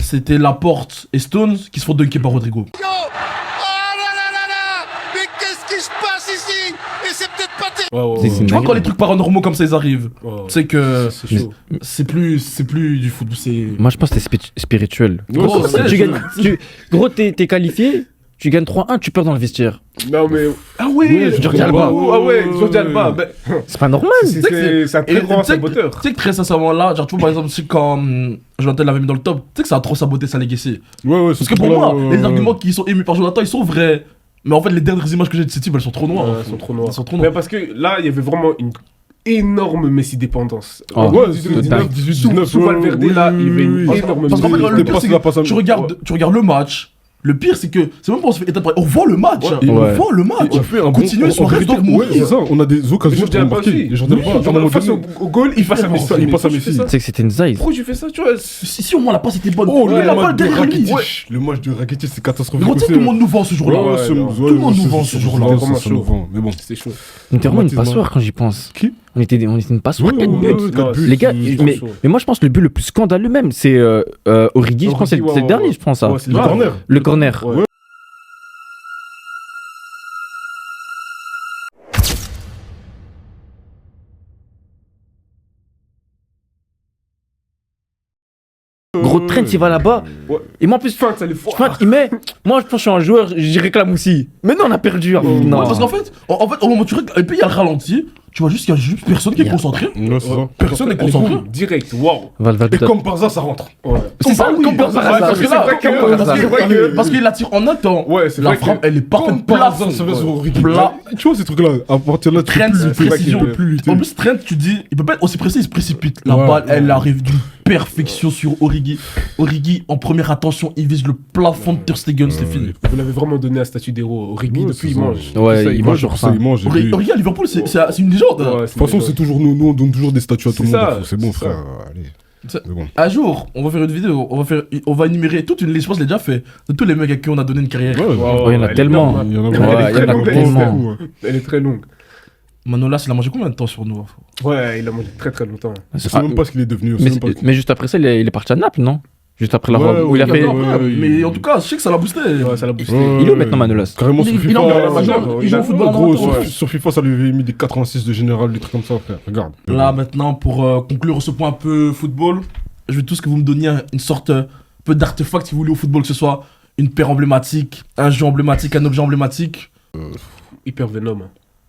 Speaker 4: c'était Laporte et Stones qui se font dunker par Rodrigo. Tu vois, quand les trucs paranormaux comme ça ils arrivent, c'est que c'est plus du foot.
Speaker 1: Moi je pense que c'est spirituel.
Speaker 4: Gros,
Speaker 1: Gros, t'es qualifié, tu gagnes 3-1, tu perds dans le vestiaire.
Speaker 3: Non mais.
Speaker 4: Ah oui,
Speaker 3: Jordi Alba. Ah ouais, Jordi Alba.
Speaker 1: C'est pas normal.
Speaker 3: C'est un très grand saboteur.
Speaker 4: Tu sais que très sincèrement là, genre tu vois par exemple, si quand Jonathan l'avait mis dans le top, tu sais que ça a trop saboté sa legacy.
Speaker 2: Ouais,
Speaker 4: parce que pour moi, les arguments qui sont émis par Jonathan, ils sont vrais. Mais en fait, les dernières images que j'ai de cette team, elles sont trop noires.
Speaker 3: Elles sont trop noires. Mais parce que là, il y avait vraiment une énorme Messi dépendance.
Speaker 2: Ouais, 18-19.
Speaker 3: Sous Valverde, là, il y avait une énorme
Speaker 4: Parce qu'en fait, le pire, c'est que tu regardes le match. Le pire, c'est que c'est même pas on se fait éteindre. On voit le match. On voit le match.
Speaker 2: On fait un
Speaker 4: continuer sur le rythme.
Speaker 2: Ouais, c'est ça. On a des occasions de marquer.
Speaker 3: Face au goal, il passe à Messi.
Speaker 2: Il passe à Messi.
Speaker 1: Tu sais que c'était une zaï.
Speaker 3: Pourquoi tu fais ça, tu vois?
Speaker 4: Si au moins la passe était bonne.
Speaker 2: Oh, le match de Rakitic, c'est catastrophique.
Speaker 4: Mais tout le monde nous vend ce jour-là. Tout le monde nous vend ce jour-là.
Speaker 2: Mais bon,
Speaker 3: c'était chaud.
Speaker 1: On était vraiment une passoire quand j'y pense.
Speaker 2: Qui?
Speaker 1: On était une passoire.
Speaker 3: Les
Speaker 1: gars, mais moi je pense que le but le plus scandaleux même, c'est Origi. Je pense que c'est le dernier, je pense ça. Le corner. Gros Trent il va là-bas et moi en plus il met moi je pense que je suis un joueur, j'y réclame aussi mais non on a perdu non.
Speaker 4: Parce qu'en fait tu et puis il y a le ralenti tu vois juste qu'il y a juste personne qui est concentré.
Speaker 2: Ouais, c'est ça.
Speaker 4: Personne n'est
Speaker 3: Allez,
Speaker 4: concentré.
Speaker 3: boum, direct, waouh.
Speaker 2: Et comme par hasard, ça rentre.
Speaker 3: Ouais.
Speaker 4: C'est ça, comme par hasard.
Speaker 3: parce que c'est vrai que-
Speaker 4: Parce qu'il la tire en un temps.
Speaker 3: Ouais, c'est
Speaker 4: La
Speaker 3: vrai
Speaker 4: frappe,
Speaker 3: que-
Speaker 4: elle est parfaite.
Speaker 2: Comme par hasard,
Speaker 4: Plafond.
Speaker 2: ça va sur Origi.
Speaker 4: Plat.
Speaker 2: Tu vois ces trucs-là, à partir de là, tu
Speaker 4: Trent,
Speaker 2: peux plus-
Speaker 4: précision
Speaker 2: tu peux
Speaker 4: plus vite. En plus, Trent, tu dis, il peut pas être aussi précis, il se précipite. La
Speaker 2: Ouais,
Speaker 4: balle, elle
Speaker 2: ouais.
Speaker 4: arrive d'une perfection sur Origi. Origi, en première attention, il vise le plafond de Ter Stegen, c'était fini.
Speaker 3: Vous l'avez vraiment donné un statut d'héros. Origi,
Speaker 2: Ouais,
Speaker 3: depuis,
Speaker 2: c'est
Speaker 3: il
Speaker 2: ça.
Speaker 3: mange.
Speaker 1: Ouais,
Speaker 3: Ça,
Speaker 1: il
Speaker 2: Moi,
Speaker 1: mange
Speaker 2: je
Speaker 1: sur
Speaker 2: ça,
Speaker 1: ça.
Speaker 2: il mange. et puis-
Speaker 4: Origi à Liverpool, c'est une légende.
Speaker 3: Ouais,
Speaker 2: De toute façon, c'est toujours nous, on donne toujours des statuts à tout le
Speaker 3: C'est
Speaker 2: monde.
Speaker 3: ça,
Speaker 2: C'est bon,
Speaker 3: c'est
Speaker 2: frère. Allez.
Speaker 4: C'est-
Speaker 2: C'est bon.
Speaker 4: Un jour, on va faire une vidéo, on va énumérer toute une liste, je pense que je l'ai déjà fait, de tous les mecs à qui on a donné une carrière.
Speaker 2: Ouais,
Speaker 1: Ouais, il y en a
Speaker 3: elle est
Speaker 1: tellement.
Speaker 3: énorme, hein.
Speaker 2: il y en a
Speaker 1: Ouais,
Speaker 2: beaucoup.
Speaker 1: il y en a
Speaker 3: Elle est très
Speaker 1: tellement.
Speaker 3: longue, Elle est très longue.
Speaker 4: Manolas, il a mangé combien de temps sur nous?
Speaker 3: Ouais, il a mangé très très longtemps.
Speaker 2: On sait même pas ce qu'il est devenu. on sait
Speaker 1: Mais,
Speaker 2: même pas-
Speaker 1: mais juste après ça, il est parti à Naples, non? Juste après la
Speaker 2: Ouais,
Speaker 1: Rome. Où il a
Speaker 2: ouais,
Speaker 1: fait.
Speaker 2: ouais.
Speaker 4: Mais en tout cas, je sais que ça l'a boosté.
Speaker 3: Ouais, ça l'a boosté.
Speaker 2: Ouais,
Speaker 1: Il est où
Speaker 2: ouais,
Speaker 1: maintenant, Manolas?
Speaker 2: Carrément sur
Speaker 4: Il
Speaker 2: FIFA.
Speaker 4: est en
Speaker 3: majeur,
Speaker 4: il joue au football en
Speaker 2: Gros,
Speaker 4: amateur.
Speaker 2: sur FIFA, ça lui avait mis des 86 de général, des trucs comme ça, frère. Regarde.
Speaker 4: Là, maintenant, pour conclure ce point un peu football, je veux tous que vous me donniez une sorte peu d'artefact si vous voulez au football, que ce soit une paire emblématique, un jeu emblématique, un objet emblématique.
Speaker 3: Hyper Venom.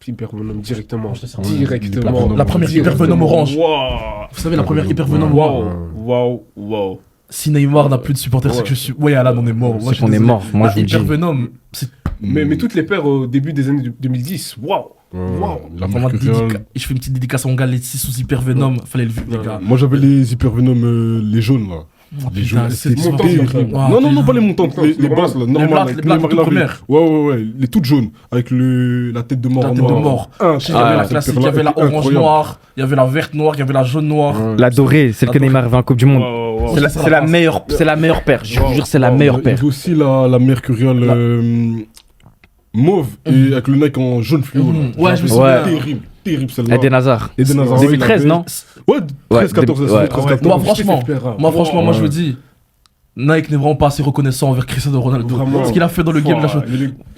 Speaker 3: Hyper Venom directement.
Speaker 4: Ouais,
Speaker 3: Directement.
Speaker 4: la première Hyper Venom orange.
Speaker 3: Waouh.
Speaker 4: Vous savez, la première Hyper Venom
Speaker 3: Waouh.
Speaker 4: orange.
Speaker 3: Waouh. Waouh.
Speaker 4: Si Neymar n'a plus de supporters, c'est que je suis. Ouais, Alan, on est mort. Moi,
Speaker 1: C'est
Speaker 4: je suis
Speaker 1: qu'on est
Speaker 4: désolé.
Speaker 1: mort. Moi,
Speaker 4: La
Speaker 1: je vous
Speaker 4: Hyper
Speaker 1: dis.
Speaker 4: Venom, c'est
Speaker 3: Mais toutes les paires au début des années 2010. Waouh. Waouh.
Speaker 2: La
Speaker 4: vraiment
Speaker 2: Mercurial.
Speaker 4: je fais une petite dédicace à mon gars, les 6 sous Hyper Venom. Fallait le vivre, les gars.
Speaker 2: Moi, j'avais les Hyper Venom, les jaunes, là.
Speaker 4: Oh,
Speaker 2: Les
Speaker 4: putain,
Speaker 2: jaunes,
Speaker 4: c'est
Speaker 2: c'était
Speaker 3: montant,
Speaker 2: terrible.
Speaker 3: ça.
Speaker 2: Non, non, non, pas les montantes, les
Speaker 3: les
Speaker 2: basses, là,
Speaker 4: Les
Speaker 2: normales.
Speaker 4: blattes,
Speaker 2: avec
Speaker 4: les blattes
Speaker 2: Neymar
Speaker 4: toutes
Speaker 2: Laville.
Speaker 4: premières.
Speaker 2: Ouais, les toutes jaunes, avec la tête de mort.
Speaker 4: La
Speaker 2: en
Speaker 4: tête de
Speaker 2: noir.
Speaker 4: mort.
Speaker 2: Ah,
Speaker 4: Il y avait la
Speaker 2: cette
Speaker 4: classique, il y
Speaker 2: paire-là
Speaker 4: avait la
Speaker 2: était
Speaker 4: orange
Speaker 2: incroyable.
Speaker 4: noire, il y avait la verte noire, il y avait la jaune noire.
Speaker 2: Ouais.
Speaker 1: La dorée, celle que
Speaker 4: La
Speaker 1: Neymar avait en Coupe du Monde.
Speaker 3: Waouh.
Speaker 1: C'est la-
Speaker 4: ça,
Speaker 1: c'est
Speaker 4: la
Speaker 1: la meilleure, c'est la meilleure paire. Je vous jure, c'est la
Speaker 2: Il
Speaker 1: meilleure
Speaker 2: y
Speaker 1: paire.
Speaker 2: avait aussi la Mercurial mauve et avec le Nike en jaune fluo. là.
Speaker 4: Ouais, je me
Speaker 1: souviens.
Speaker 2: Terrible celle-là.
Speaker 1: Eden Hazard.
Speaker 2: Eden Hazard, ouais,
Speaker 1: 2013,
Speaker 2: il avait-
Speaker 1: non?
Speaker 2: Ouais, 13-14,
Speaker 1: Ouais,
Speaker 2: c'est
Speaker 1: ouais.
Speaker 2: 13-14.
Speaker 4: Moi, franchement, moi, je
Speaker 2: Ouais.
Speaker 4: vous dis, Nike n'est vraiment pas assez reconnaissant envers Cristiano Ronaldo.
Speaker 3: Vraiment.
Speaker 4: Ce qu'il a fait dans le game, la chose.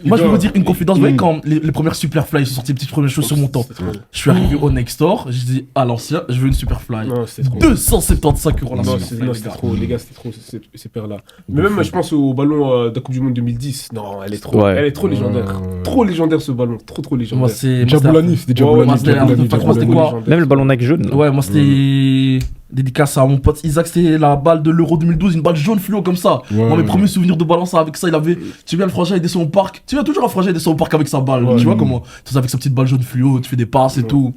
Speaker 4: Moi, je vais vous dire une confidence. Vous voyez,
Speaker 2: Mm.
Speaker 4: quand les premières Superfly sont sorties, les petites premières choses sur mon temps, je suis arrivé au Next Store, j'ai dit à l'ancien, je veux une Superfly.
Speaker 3: Non, c'était trop.
Speaker 4: 275 euros la
Speaker 3: Non,
Speaker 4: Superfly.
Speaker 3: non,
Speaker 4: les
Speaker 3: c'était
Speaker 4: gars.
Speaker 3: trop, les gars, c'était trop ces paires-là. Mais même, je pense au ballon de la Coupe du Monde 2010. Non, elle est trop,
Speaker 1: Ouais.
Speaker 3: elle est trop légendaire. Trop légendaire ce ballon, trop
Speaker 4: Moi,
Speaker 3: légendaire.
Speaker 4: c'est.
Speaker 2: Diabolani, c'était
Speaker 3: Ouais,
Speaker 2: Diabolani.
Speaker 4: moi, c'était
Speaker 2: Diabolani,
Speaker 4: Artefact, moi, c'était
Speaker 2: Diabolani.
Speaker 4: quoi
Speaker 1: Même le ballon Nike jaune.
Speaker 4: Ouais, moi c'était dédicace à mon pote Isaac, c'était la balle de l'Euro 2012, une balle jaune fluo comme ça.
Speaker 2: Ouais,
Speaker 4: Moi, mes
Speaker 2: ouais.
Speaker 4: premiers souvenirs de balance avec ça, il avait. Tu viens le frangin, il descend au parc. Tu viens toujours un frangin, il descend au parc avec sa balle.
Speaker 3: Ouais.
Speaker 4: Tu vois comment tu sais, avec sa petite balle jaune fluo, tu fais des passes et tout.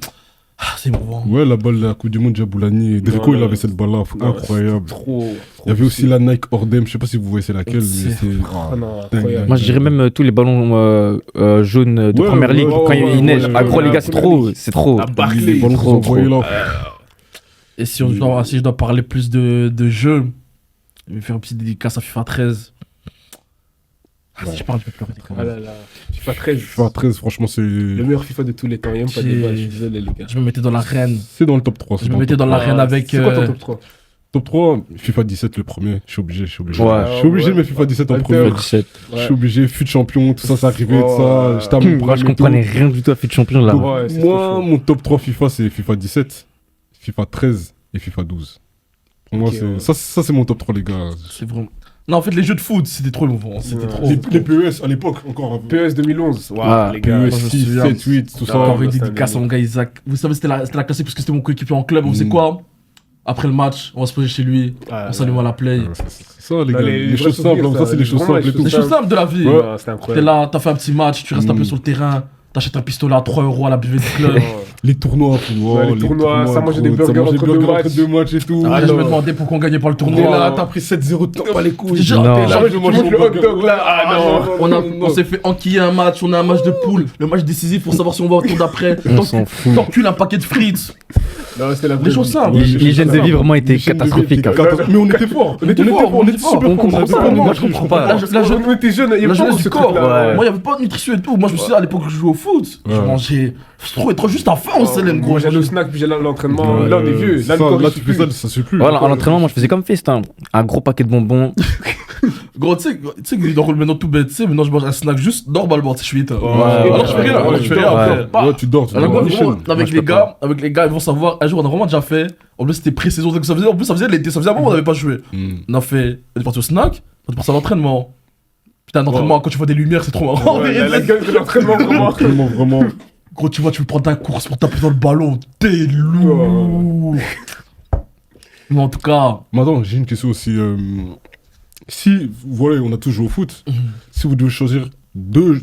Speaker 4: Ah, c'est émouvant.
Speaker 2: Ouais, la balle de la Coupe du Monde, Diabolani. Drico,
Speaker 3: Ouais.
Speaker 2: il avait cette balle-là, incroyable.
Speaker 3: Trop.
Speaker 2: Il y avait aussi la Nike Ordem, je sais pas si vous voyez c'est laquelle, mais
Speaker 4: C'est-
Speaker 2: c'est.
Speaker 3: Ah non, incroyable.
Speaker 1: Moi, je dirais même tous les ballons jaunes de
Speaker 2: Ouais,
Speaker 1: première
Speaker 2: ouais,
Speaker 1: ligue
Speaker 2: ouais,
Speaker 1: quand
Speaker 2: ouais,
Speaker 1: il neige.
Speaker 2: ouais,
Speaker 1: Ah, gros,
Speaker 2: ouais,
Speaker 1: les gars,
Speaker 3: ouais,
Speaker 1: c'est
Speaker 3: ouais,
Speaker 1: trop.
Speaker 3: ouais.
Speaker 1: C'est trop.
Speaker 3: Ah, Barclay,
Speaker 2: Les ballons
Speaker 1: trop,
Speaker 2: qu'on envoyait là.
Speaker 4: Et si je dois parler plus de jeux, je vais faire une petite dédicace à FIFA 13. Ah, si je parle, je vais pleurer.
Speaker 3: Ah là là. FIFA 13.
Speaker 2: FIFA 13, franchement, c'est.
Speaker 3: Le meilleur FIFA de tous les temps. Il n'y a même pas de
Speaker 4: J'ai-
Speaker 3: débat. Je suis désolé, les gars.
Speaker 4: Je me mettais dans l'arène.
Speaker 2: C'est dans le top 3.
Speaker 4: Je me mettais dans l'arène avec.
Speaker 3: C'est quoi ton top 3?
Speaker 2: Top 3, FIFA 17 le premier. Je suis obligé.
Speaker 1: Ouais.
Speaker 2: Je suis obligé de mettre FIFA 17 en
Speaker 3: Ouais.
Speaker 2: premier.
Speaker 1: 17.
Speaker 2: Je suis obligé, fut champion, tout ça, ça arrivait, tout ça. J'étais à mon
Speaker 1: Moi, je
Speaker 2: prime et tout.
Speaker 1: comprenais rien du tout à Fit Champion là.
Speaker 3: Ouais, c'est
Speaker 2: Moi,
Speaker 3: trop chaud.
Speaker 2: mon top 3 FIFA, c'est FIFA 17, FIFA 13 et FIFA 12. Pour moi,
Speaker 3: Ok,
Speaker 2: c'est
Speaker 3: ouais.
Speaker 2: ça, c'est mon top 3, les gars.
Speaker 4: C'est vraiment. Non, en fait, les jeux de foot, c'était trop émouvant. C'était
Speaker 3: Ouais.
Speaker 4: trop.
Speaker 2: Les PES à l'époque, encore.
Speaker 3: PES 2011. Waouh,
Speaker 1: Ah,
Speaker 3: les gars.
Speaker 2: PES
Speaker 4: moi, je me
Speaker 2: 6,
Speaker 4: souviens.
Speaker 2: 7, 8, tout ça.
Speaker 3: Ah,
Speaker 4: Encore
Speaker 3: bah,
Speaker 4: une
Speaker 3: c'est un
Speaker 4: dédicace à
Speaker 3: délire.
Speaker 4: mon gars Isaac. Vous savez, c'était la classique parce que c'était mon coéquipier en club. On faisait
Speaker 2: Mm.
Speaker 4: quoi? Après le match, on va se poser chez lui,
Speaker 3: Ah,
Speaker 4: on s'allume à la play.
Speaker 2: C'est ça, les
Speaker 3: Non,
Speaker 2: gars.
Speaker 3: les
Speaker 2: Les choses
Speaker 3: vrais
Speaker 2: simples,
Speaker 3: souvenirs,
Speaker 2: ça, c'est les choses
Speaker 3: vraiment,
Speaker 2: simples et
Speaker 3: les
Speaker 2: tout.
Speaker 4: Les choses simples de la vie.
Speaker 2: Ouais.
Speaker 3: Ah, c'était
Speaker 4: T'es
Speaker 3: incroyable.
Speaker 4: là, t'as fait un petit match, tu restes un peu sur le terrain, t'achètes un pistolet à 3 euros à la buvette du club.
Speaker 2: Les tournois, tout.
Speaker 3: Ouais, les tournois, ça mangeait des
Speaker 2: ça
Speaker 3: burgers
Speaker 2: mangeait
Speaker 3: entre
Speaker 2: des
Speaker 3: deux
Speaker 2: burgers
Speaker 3: matchs.
Speaker 2: entre deux matchs et tout.
Speaker 4: Ah, je
Speaker 3: non.
Speaker 4: me demandais pourquoi on gagnait pas le
Speaker 2: On est
Speaker 4: tournoi.
Speaker 2: là, t'as pris 7-0, t'as pas les couilles.
Speaker 4: Déjà,
Speaker 1: Non.
Speaker 4: t'es là,
Speaker 3: Jamais je mange le hot dog là. Ah non.
Speaker 4: on s'est fait enquiller un match, on a un match de poule, le match décisif pour savoir si on va au tour d'après.
Speaker 1: On s'en fout.
Speaker 4: T'encules un paquet de frites.
Speaker 3: Non, c'était la
Speaker 4: Les choses simples.
Speaker 1: L'hygiène de vie vraiment était
Speaker 2: L'hygiène de vie
Speaker 1: catastrophique.
Speaker 2: était
Speaker 1: hein.
Speaker 2: catastrophique. Mais on était forts. On était
Speaker 4: fort,
Speaker 2: on était super
Speaker 1: On
Speaker 2: forts.
Speaker 1: comprend
Speaker 2: avait
Speaker 1: pas,
Speaker 2: de
Speaker 1: moi,
Speaker 2: matchs,
Speaker 1: je comprends pas.
Speaker 3: On était jeunes, il y
Speaker 4: La
Speaker 3: avait pas
Speaker 4: jeunesse
Speaker 3: ce
Speaker 4: du corps.
Speaker 3: truc-là.
Speaker 4: Moi, il y avait pas de nutrition et tout. Moi, je me suis dit, à l'époque, je jouais au foot. Je
Speaker 2: Ouais.
Speaker 4: mangeais. Je trouvais trop juste à faim au Célène, gros.
Speaker 3: Moi, j'allais au snack, puis j'allais à l'entraînement. Là, on est vieux. Là,
Speaker 2: Ça,
Speaker 3: le corps,
Speaker 2: là,
Speaker 3: il
Speaker 2: tu
Speaker 3: suit
Speaker 2: fais ça,
Speaker 3: plus.
Speaker 2: ça suit plus.
Speaker 1: Voilà, à l'entraînement, moi je faisais comme Fest, hein. Un gros paquet de bonbons.
Speaker 4: Gros, tu sais que dans le maintenant tout bête, tu sais, maintenant je mange un snack juste normalement, tu sais, je suis éteint.
Speaker 3: Ouais,
Speaker 4: Alors je fais rien, alors je fais rien.
Speaker 2: Ouais,
Speaker 4: Bah,
Speaker 2: ouais, tu dors.
Speaker 4: alors, moi,
Speaker 2: dors.
Speaker 4: vraiment,
Speaker 1: Moi,
Speaker 4: avec
Speaker 1: je
Speaker 4: les
Speaker 1: peux
Speaker 4: gars, ils vont savoir. Un jour, on a vraiment déjà fait. En plus, c'était pré-saison, donc ça faisait. En plus, ça faisait l'été, ça faisait un moment, on n'avait pas joué. On a fait. On est parti au snack, on est parti à l'entraînement. Putain, un entraînement, quand tu vois des lumières, c'est trop marrant.
Speaker 3: Ouais, la gueule de l'entraînement, vraiment.
Speaker 2: Vraiment, vraiment.
Speaker 4: Gros, tu vois, tu veux prendre ta course pour taper dans le ballon. T'es lourd. Mais en tout cas.
Speaker 2: Maintenant, j'ai une question aussi. Si, voilà, on a tous joué au foot. Si vous devez choisir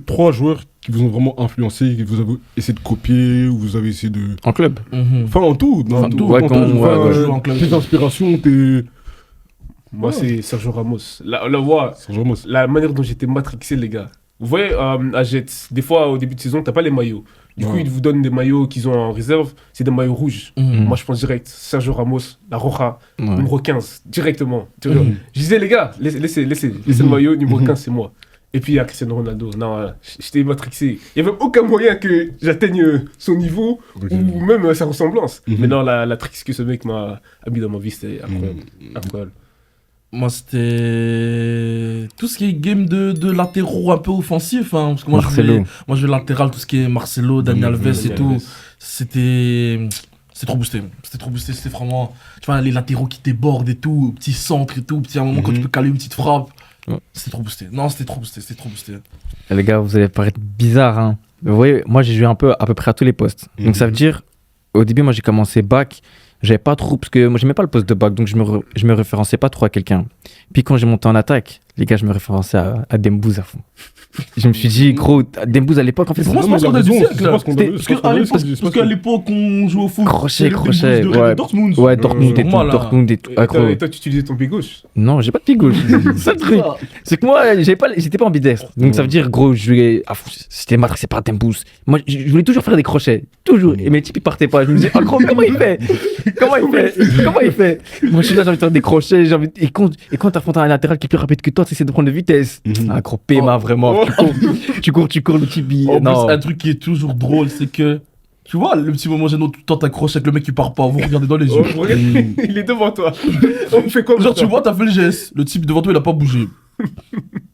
Speaker 2: 3 joueurs qui vous ont vraiment influencé, qui vous avez essayé de copier, ou vous avez essayé de.
Speaker 1: En club.
Speaker 2: Enfin, en tout.
Speaker 4: Enfin, tout.
Speaker 1: Ouais, quand
Speaker 4: je joue en club.
Speaker 2: Tes inspirations, tes.
Speaker 3: Moi, c'est Sergio Ramos. La manière dont j'étais matrixé, les gars. Vous voyez, à Jets, des fois, au début de saison, t'as pas les maillots. Du coup, ils vous donnent des maillots qu'ils ont en réserve. C'est des maillots rouges. Moi, je pense direct. Sergio Ramos, la Roja, numéro 15, directement. Je disais, les gars, laissez le maillot, numéro 15, c'est moi. Et puis, il y a Cristiano Ronaldo. Non, j'étais matrixé. Il n'y avait aucun moyen que j'atteigne son niveau ou même sa ressemblance. Mais non, la trix que ce mec m'a mis dans ma vie, c'était incroyable.
Speaker 4: Moi, c'était tout ce qui est game de latéraux un peu offensifs. Hein, parce que moi, je vais latéral, tout ce qui est Marcelo, Dani Alves et tout. C'était trop boosté. C'était vraiment. Tu vois, les latéraux qui débordent et tout, petit centre et tout, petit à un moment quand tu peux caler une petite frappe. C'était trop boosté. Non, c'était trop boosté.
Speaker 1: Et les gars, vous allez paraître bizarre, hein. Mais vous voyez, moi j'ai joué à peu près à tous les postes. Donc ça veut dire, au début, moi j'ai commencé back. J'avais pas trop, parce que moi j'aimais pas le poste de back, donc je me référençais pas trop à quelqu'un. Puis quand j'ai monté en attaque, les gars, je me référençais à Dembouz à fond. Je me suis dit, gros, Dembouz à l'époque, en fait,
Speaker 4: c'est vraiment ce qu'on a du siècle. Parce qu'à l'époque, on jouait au foot.
Speaker 1: Crochet,
Speaker 4: ouais. Dortmund.
Speaker 1: Ouais, Dortmund et tout.
Speaker 3: Et toi, tu utilisais ton pied gauche?
Speaker 1: Non, j'ai pas de pied gauche. C'est le truc. C'est que moi, j'étais pas ambidextre. Donc ça veut dire, gros, je jouais à fond. C'était matrixé par Dembouz. Moi, je voulais toujours faire des crochets. Toujours. Et mes types, ils partaient pas. Je me disais, oh, gros, comment il fait? Moi, je suis là, j'ai envie de faire des crochets. Et quand t'affrontes un latéral qui est plus rapide que toi, tu essaies de prendre de vitesse. Un gros PMA, vraiment. Tu cours, le type.
Speaker 4: En plus, un truc qui est toujours drôle, c'est que. Tu vois, le petit moment gênant, tout le temps t'accroches avec le mec qui part pas, vous regardez dans les yeux.
Speaker 3: Il est devant toi. On fait quoi?
Speaker 4: Genre, tu vois, t'as fait le geste, le type devant toi, il a pas bougé.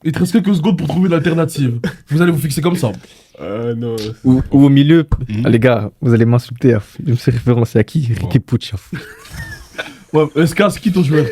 Speaker 4: Il te reste quelques secondes pour trouver une alternative. Vous allez vous fixer comme ça.
Speaker 3: Non.
Speaker 1: Ou au milieu, les gars, vous allez m'insulter. Je me suis référencé à qui? Ricky Pucci.
Speaker 4: Ouais, SK, c'est qui ton joueur?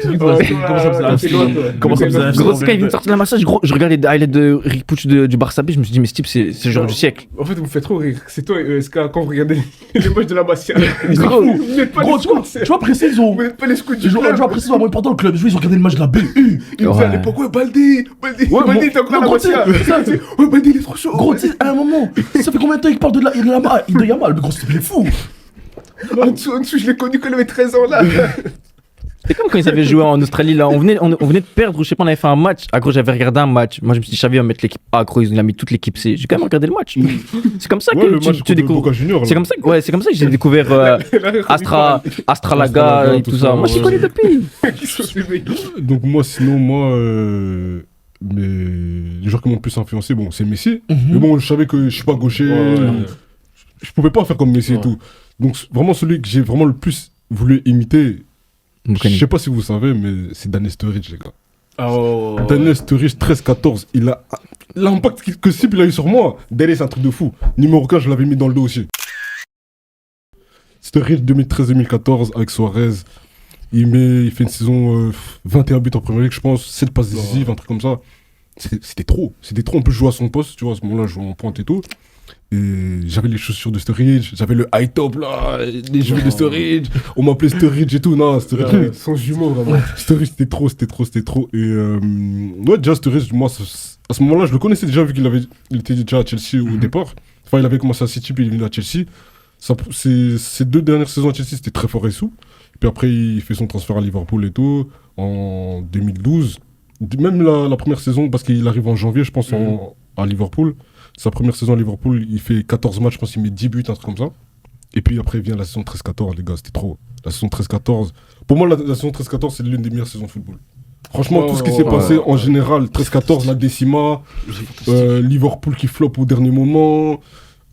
Speaker 4: Comment ça faisait?
Speaker 1: Gros, quand il vient de sortir la massage, gros, je regardais des highlights de Ricky Pucci du Barça B, je me suis dit, mais ce type, c'est le joueur du siècle.
Speaker 3: En fait, vous me faites trop rire. C'est toi, SK, quand vous regardez les matchs de la Masia.
Speaker 4: Gros, tu vois, précis, ils ont.
Speaker 3: Vous n'êtes pas les scouts du
Speaker 4: club. Tu vois, précis, ils ont important le club. Ils ont regardé le match de la BU.
Speaker 3: Ils me faisaient à l'époque, ouais, Baldi, t'es encore à la Masia. Ouais, Baldi, il est trop chaud.
Speaker 4: Gros, tu sais, à un moment, ça fait combien de temps qu'il parle de Yamal? Mais gros, c'était fou.
Speaker 3: En dessous, je l'ai connu quand il avait 13 ans, là.
Speaker 1: C'est comme quand ils avaient joué en Australie, là. On venait de perdre, ou je sais pas, on avait fait un match. Ah, gros, j'avais regardé un match. Moi, je me suis dit, Xavi va mettre l'équipe A, gros, ils ont mis toute l'équipe C. J'ai quand même regardé le match. C'est comme ça que tu découvres. C'est comme ça que j'ai découvert Astralaga et tout ça. Moi, je connais depuis.
Speaker 2: Donc, les joueurs qui m'ont le plus influencé, bon, c'est Messi. Mais bon, je savais que je suis pas gaucher. Je pouvais pas faire comme Messi et tout. Donc, vraiment, celui que j'ai vraiment le plus voulu imiter. Je sais pas si vous savez, mais c'est Daniel Sturridge, les gars. Daniel Sturridge, 13-14, il a l'impact que Sip il a eu sur moi. Derrière, c'est un truc de fou. Numéro 15, je l'avais mis dans le dos aussi. Sturridge 2013-2014 avec Suarez. Il fait une saison 21 buts en Premier League, je pense, 7 passes décisives, un truc comme ça. C'était trop. On peut jouer à son poste, tu vois, à ce moment-là, je jouais en pointe et tout. Et j'avais les chaussures de Sturridge, j'avais le high top là, les cheveux de Sturridge, on m'appelait Sturridge et tout, non, Sturridge.
Speaker 3: Son jumeau vraiment.
Speaker 2: Sturridge c'était trop. Et ouais, déjà Sturridge, moi, à ce moment-là, je le connaissais déjà vu il était déjà à Chelsea au départ. Enfin, il avait commencé à City puis il est venu à Chelsea. Ces 2 dernières saisons à Chelsea, c'était très fort et sous. Et puis après, il fait son transfert à Liverpool et tout, en 2012. Même la première saison, parce qu'il arrive en janvier, je pense, à Liverpool. Sa première saison à Liverpool, il fait 14 matchs, je pense qu'il met 10 buts, un truc comme ça. Et puis après vient la saison 13-14, les gars, c'était trop. La saison 13-14. Pour moi, la saison 13-14, c'est l'une des meilleures saisons de football. Franchement, tout ce qui s'est passé en général, 13-14, la décima, Liverpool qui floppe au dernier moment,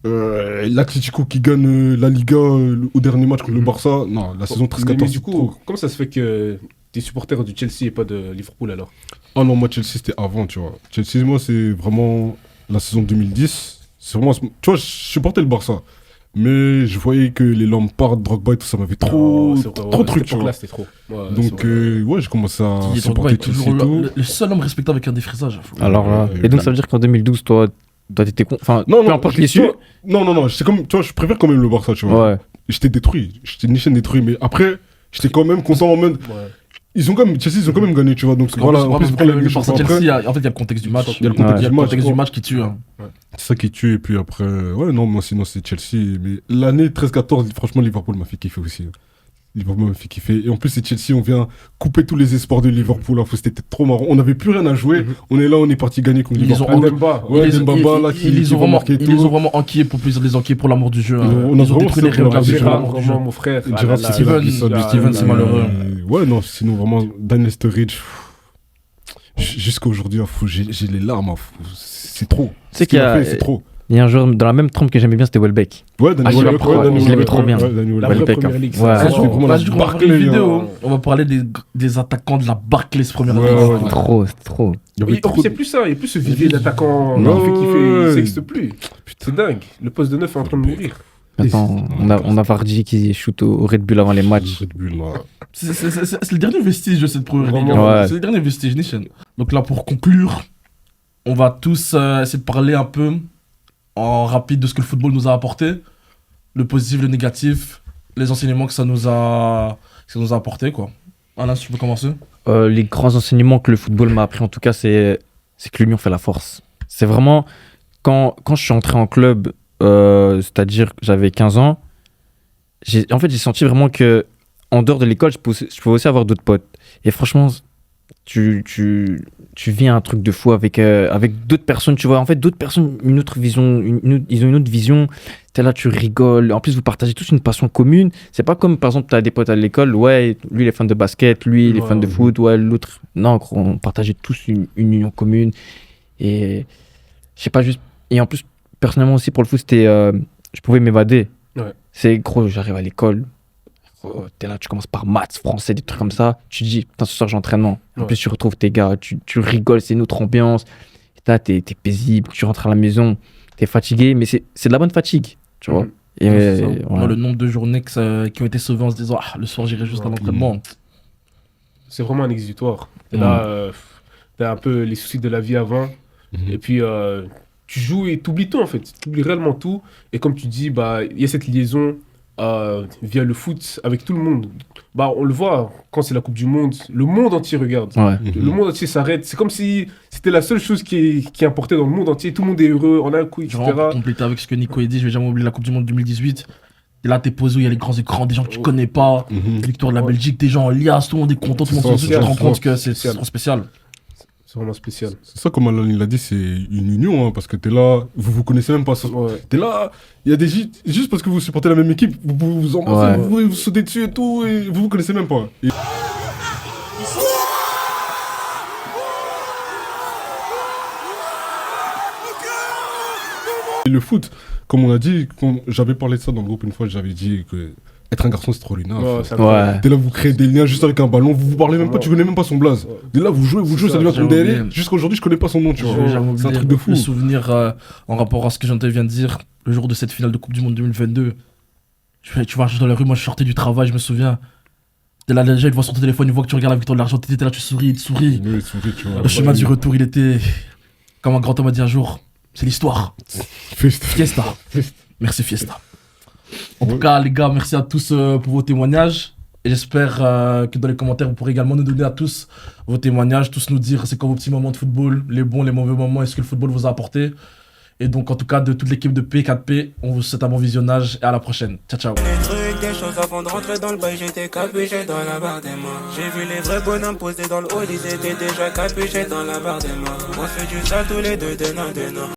Speaker 2: l'Atlético qui gagne la Liga au dernier match contre le Barça. Non, la saison 13-14.
Speaker 3: Mais du coup, comment ça se fait que t'es supporter du Chelsea et pas de Liverpool alors?
Speaker 2: Ah non, moi, Chelsea, c'était avant, tu vois. Chelsea, moi, c'est vraiment la saison 2010. C'est vraiment, tu vois, je supportais le Barça. Mais je voyais que les Lampard, Drogba et tout ça m'avait trop truc, tu vois.
Speaker 3: C'était trop. Ouais,
Speaker 2: donc, ouais, j'ai commencé à supporter Chelsea et tout.
Speaker 4: Le seul homme respecté avec un défrisage.
Speaker 1: Alors là, et donc ça veut dire qu'en 2012, toi, Toi, t'étais con. Enfin,
Speaker 2: Non,
Speaker 1: peu
Speaker 2: non,
Speaker 1: importe
Speaker 2: tu
Speaker 1: l'issue.
Speaker 2: vois, non, j'étais comme, tu vois, je préfère quand même le Barça, tu vois.
Speaker 1: Ouais.
Speaker 2: J'étais détruit, j'étais niché détruit, mais après, j'étais quand même content en mode. Ils ont quand même, Chelsea, ils ont quand même gagné, tu vois. Donc voilà, en plus, pour la
Speaker 4: le
Speaker 2: Ligue des
Speaker 4: Barça
Speaker 2: Champions,
Speaker 4: Chelsea,
Speaker 2: après,
Speaker 4: en fait, il y a le contexte du match.
Speaker 2: il y a le contexte
Speaker 4: Il y a
Speaker 2: du
Speaker 4: le
Speaker 2: match.
Speaker 4: contexte du match qui tue. Hein.
Speaker 2: c'est ça qui tue. Et puis après, ouais, non, moi sinon c'est Chelsea. Mais l'année 13-14, franchement, Liverpool m'a fait kiffer aussi. Liverpool m'a fait kiffer. Et en plus, c'est Chelsea, on vient couper tous les espoirs de Liverpool. Hein. C'était trop marrant. On n'avait plus rien à jouer. On est là, on est parti gagner contre
Speaker 4: Ils
Speaker 2: Liverpool.
Speaker 4: ont-
Speaker 3: Demba.
Speaker 2: Ouais, Dembaba, là, qui
Speaker 4: Ils
Speaker 2: va
Speaker 4: ont
Speaker 2: marquer
Speaker 4: ils les ont
Speaker 2: tout.
Speaker 4: vraiment enquillés pour plaisir les enquillés pour l'amour du jeu.
Speaker 2: On a
Speaker 4: Ils ont
Speaker 2: vraiment
Speaker 4: détruit les
Speaker 2: fait pour
Speaker 4: rêves
Speaker 2: l'amour
Speaker 4: pour
Speaker 2: du
Speaker 4: l'amour du jeu.
Speaker 3: Vraiment, mon frère.
Speaker 2: Gerrard,
Speaker 3: Ah là
Speaker 2: c'était
Speaker 3: là,
Speaker 2: la glissade de
Speaker 4: Steven, c'est malheureux.
Speaker 2: Ouais, non, sinon vraiment, Daniel Sturridge, jusqu'à aujourd'hui, j'ai les larmes. C'est trop.
Speaker 1: C'est
Speaker 2: Ce qu'il
Speaker 1: qu'il y a-
Speaker 2: a fait, c'est trop.
Speaker 1: Il y a un joueur dans la même trempe que j'aimais bien, c'était Welbeck.
Speaker 2: Ouais, Daniel
Speaker 1: je
Speaker 2: Welbeck,
Speaker 1: l'aime trop,
Speaker 2: Daniel
Speaker 1: je l'aimais
Speaker 2: Welbeck,
Speaker 1: trop bien.
Speaker 2: ouais, Daniel
Speaker 3: La
Speaker 2: Welbeck.
Speaker 3: vraie
Speaker 1: Welbeck,
Speaker 3: première
Speaker 1: hein.
Speaker 3: ligue.
Speaker 1: Ouais.
Speaker 3: ça.
Speaker 2: Ça, c'est vraiment la
Speaker 4: Vas-y, on va faire
Speaker 2: Barclay,
Speaker 4: une vidéo.
Speaker 2: hein.
Speaker 4: On va parler des attaquants de la Barclays première
Speaker 2: Ouais,
Speaker 4: ligue.
Speaker 2: ouais.
Speaker 1: C'était trop, c'était trop.
Speaker 2: Il y avait
Speaker 3: Oui, en
Speaker 2: trop
Speaker 3: plus, c'est
Speaker 2: de-
Speaker 3: plus ça. Il n'y a plus ce vivier d'attaquant
Speaker 2: Non.
Speaker 3: qui fait kiffer.
Speaker 2: Ouais.
Speaker 3: Ça n'existe plus. C'est dingue. Le poste de neuf est en train de mourir.
Speaker 1: Attends, on a Vardy qui shoot au Red Bull avant les matchs.
Speaker 2: Red Bull, là.
Speaker 4: C'est le dernier vestige de cette première ligue.
Speaker 3: Vraiment,
Speaker 1: ouais.
Speaker 4: C'est le dernier vestige, Nishan. Donc là, pour conclure, on va tous essayer de parler un peu en rapide de ce que le football nous a apporté. Le positif, le négatif, les enseignements que ça nous a apporté, quoi. Alain, si tu peux commencer.
Speaker 1: Les grands enseignements que le football m'a appris, en tout cas, c'est que l'union fait la force. C'est vraiment, quand je suis entré en club, c'est-à-dire que j'avais 15 ans, j'ai senti vraiment que en dehors de l'école, je pouvais aussi avoir d'autres potes. Et franchement, tu vis un truc de fou avec d'autres personnes, tu vois. En fait, d'autres personnes, une autre vision, ils ont une autre vision. T'es là, tu rigoles. En plus, vous partagez tous une passion commune. C'est pas comme, par exemple, t'as des potes à l'école, ouais, lui, il est fan de basket, lui, il est fan de foot, ouais, l'autre. Non, gros, on partageait tous une union commune. Et je sais pas, juste. Et en plus, personnellement aussi, pour le foot, c'était. Je pouvais m'évader.
Speaker 3: Ouais.
Speaker 1: C'est gros, j'arrive à l'école. Oh, t'es là, tu commences par maths, français, des trucs comme ça. Tu te dis, putain, ce soir j'ai entraînement. En
Speaker 3: Ouais.
Speaker 1: plus, tu retrouves tes gars, tu rigoles, c'est une autre ambiance. Et là, t'es paisible, tu rentres à la maison, t'es fatigué, mais c'est de la bonne fatigue, tu vois.
Speaker 3: Mhm.
Speaker 1: Et
Speaker 4: C'est ça.
Speaker 1: voilà.
Speaker 4: Moi, le nombre de journées qui ont été sauvées en se disant le soir j'irai juste à l'entraînement.
Speaker 3: C'est vraiment un exutoire. Et là, t'as un peu les soucis de la vie avant. Et puis, tu joues et t'oublies tout, en fait. T'oublies réellement tout. Et comme tu dis, bah, il y a cette liaison via le foot avec tout le monde. Bah, on le voit quand c'est la Coupe du Monde. Le monde entier regarde.
Speaker 1: Ouais.
Speaker 3: Le monde entier s'arrête. C'est comme si c'était la seule chose qui importait dans le monde entier. Tout le monde est heureux, on a un coup, etc.
Speaker 4: Genre, pour compléter avec ce que Nico a dit, je vais jamais oublier la Coupe du Monde 2018. Et là, t'es posé où il y a les grands écrans, des gens que tu connais pas. Victoire de la Belgique, des gens en liasse, tout le monde est content, tout le monde
Speaker 2: C'est
Speaker 4: se
Speaker 2: ça,
Speaker 4: tu te rends
Speaker 2: c'est
Speaker 4: compte
Speaker 2: ça.
Speaker 4: que c'est
Speaker 3: Spécial.
Speaker 4: trop spécial.
Speaker 3: C'est vraiment spécial.
Speaker 2: C'est ça, comme Alan l'a dit, c'est une union, hein, parce que t'es là, vous connaissez même pas.
Speaker 3: Ouais.
Speaker 2: T'es là, il y a des juste parce que vous supportez la même équipe, vous vous embrassez,
Speaker 1: Ouais.
Speaker 2: vous sautez dessus et tout, et vous connaissez même pas. Et le foot, comme on a dit, j'avais parlé de ça dans le groupe une fois, j'avais dit que être un garçon c'est trop lunaire.
Speaker 3: Ouais, ça
Speaker 1: Ouais.
Speaker 2: T'es là, vous créez des liens juste avec un ballon, vous parlez même pas, tu connais même pas son blaze. Dès là, vous jouez,
Speaker 3: C'est
Speaker 2: ça
Speaker 3: ça,
Speaker 2: devient ton
Speaker 4: j'ai
Speaker 2: DL.
Speaker 4: oublié.
Speaker 2: Jusqu'à aujourd'hui, je connais pas son nom, tu
Speaker 4: Je
Speaker 2: vois.
Speaker 4: vais jamais
Speaker 2: C'est un
Speaker 4: oublier
Speaker 2: truc de fou.
Speaker 4: le souvenir en rapport à ce que Jean vient de dire, le jour de cette finale de Coupe du Monde 2022. Tu marches dans la rue, moi je sortais du travail, je me souviens. T'es là, déjà, il voit sur ton téléphone, il voit que tu regardes la victoire de l'Argentine, t'es là, tu souris, tu souris.
Speaker 2: Oui, souris, tu vois.
Speaker 4: Le chemin du retour, il était. Comme un grand homme a dit un jour, c'est l'histoire.
Speaker 2: Fest.
Speaker 4: Fiesta. Merci Fiesta. En tout cas, les gars, merci à tous pour vos témoignages. Et j'espère que dans les commentaires, vous pourrez également nous donner à tous vos témoignages, tous nous dire c'est quoi vos petits moments de football, les bons, les mauvais moments, et ce que le football vous a apporté. Et donc, en tout cas, de toute l'équipe de P4P, on vous souhaite un bon visionnage et à la prochaine. Ciao, ciao.
Speaker 8: Des trucs, des choses avant de rentrer dans le bail, j'étais capuché dans la barre des mains. J'ai vu les vrais bonhommes posés dans le hall, ils étaient déjà capuchés dans la barre des mains. On fait du sale tous les deux, de nain.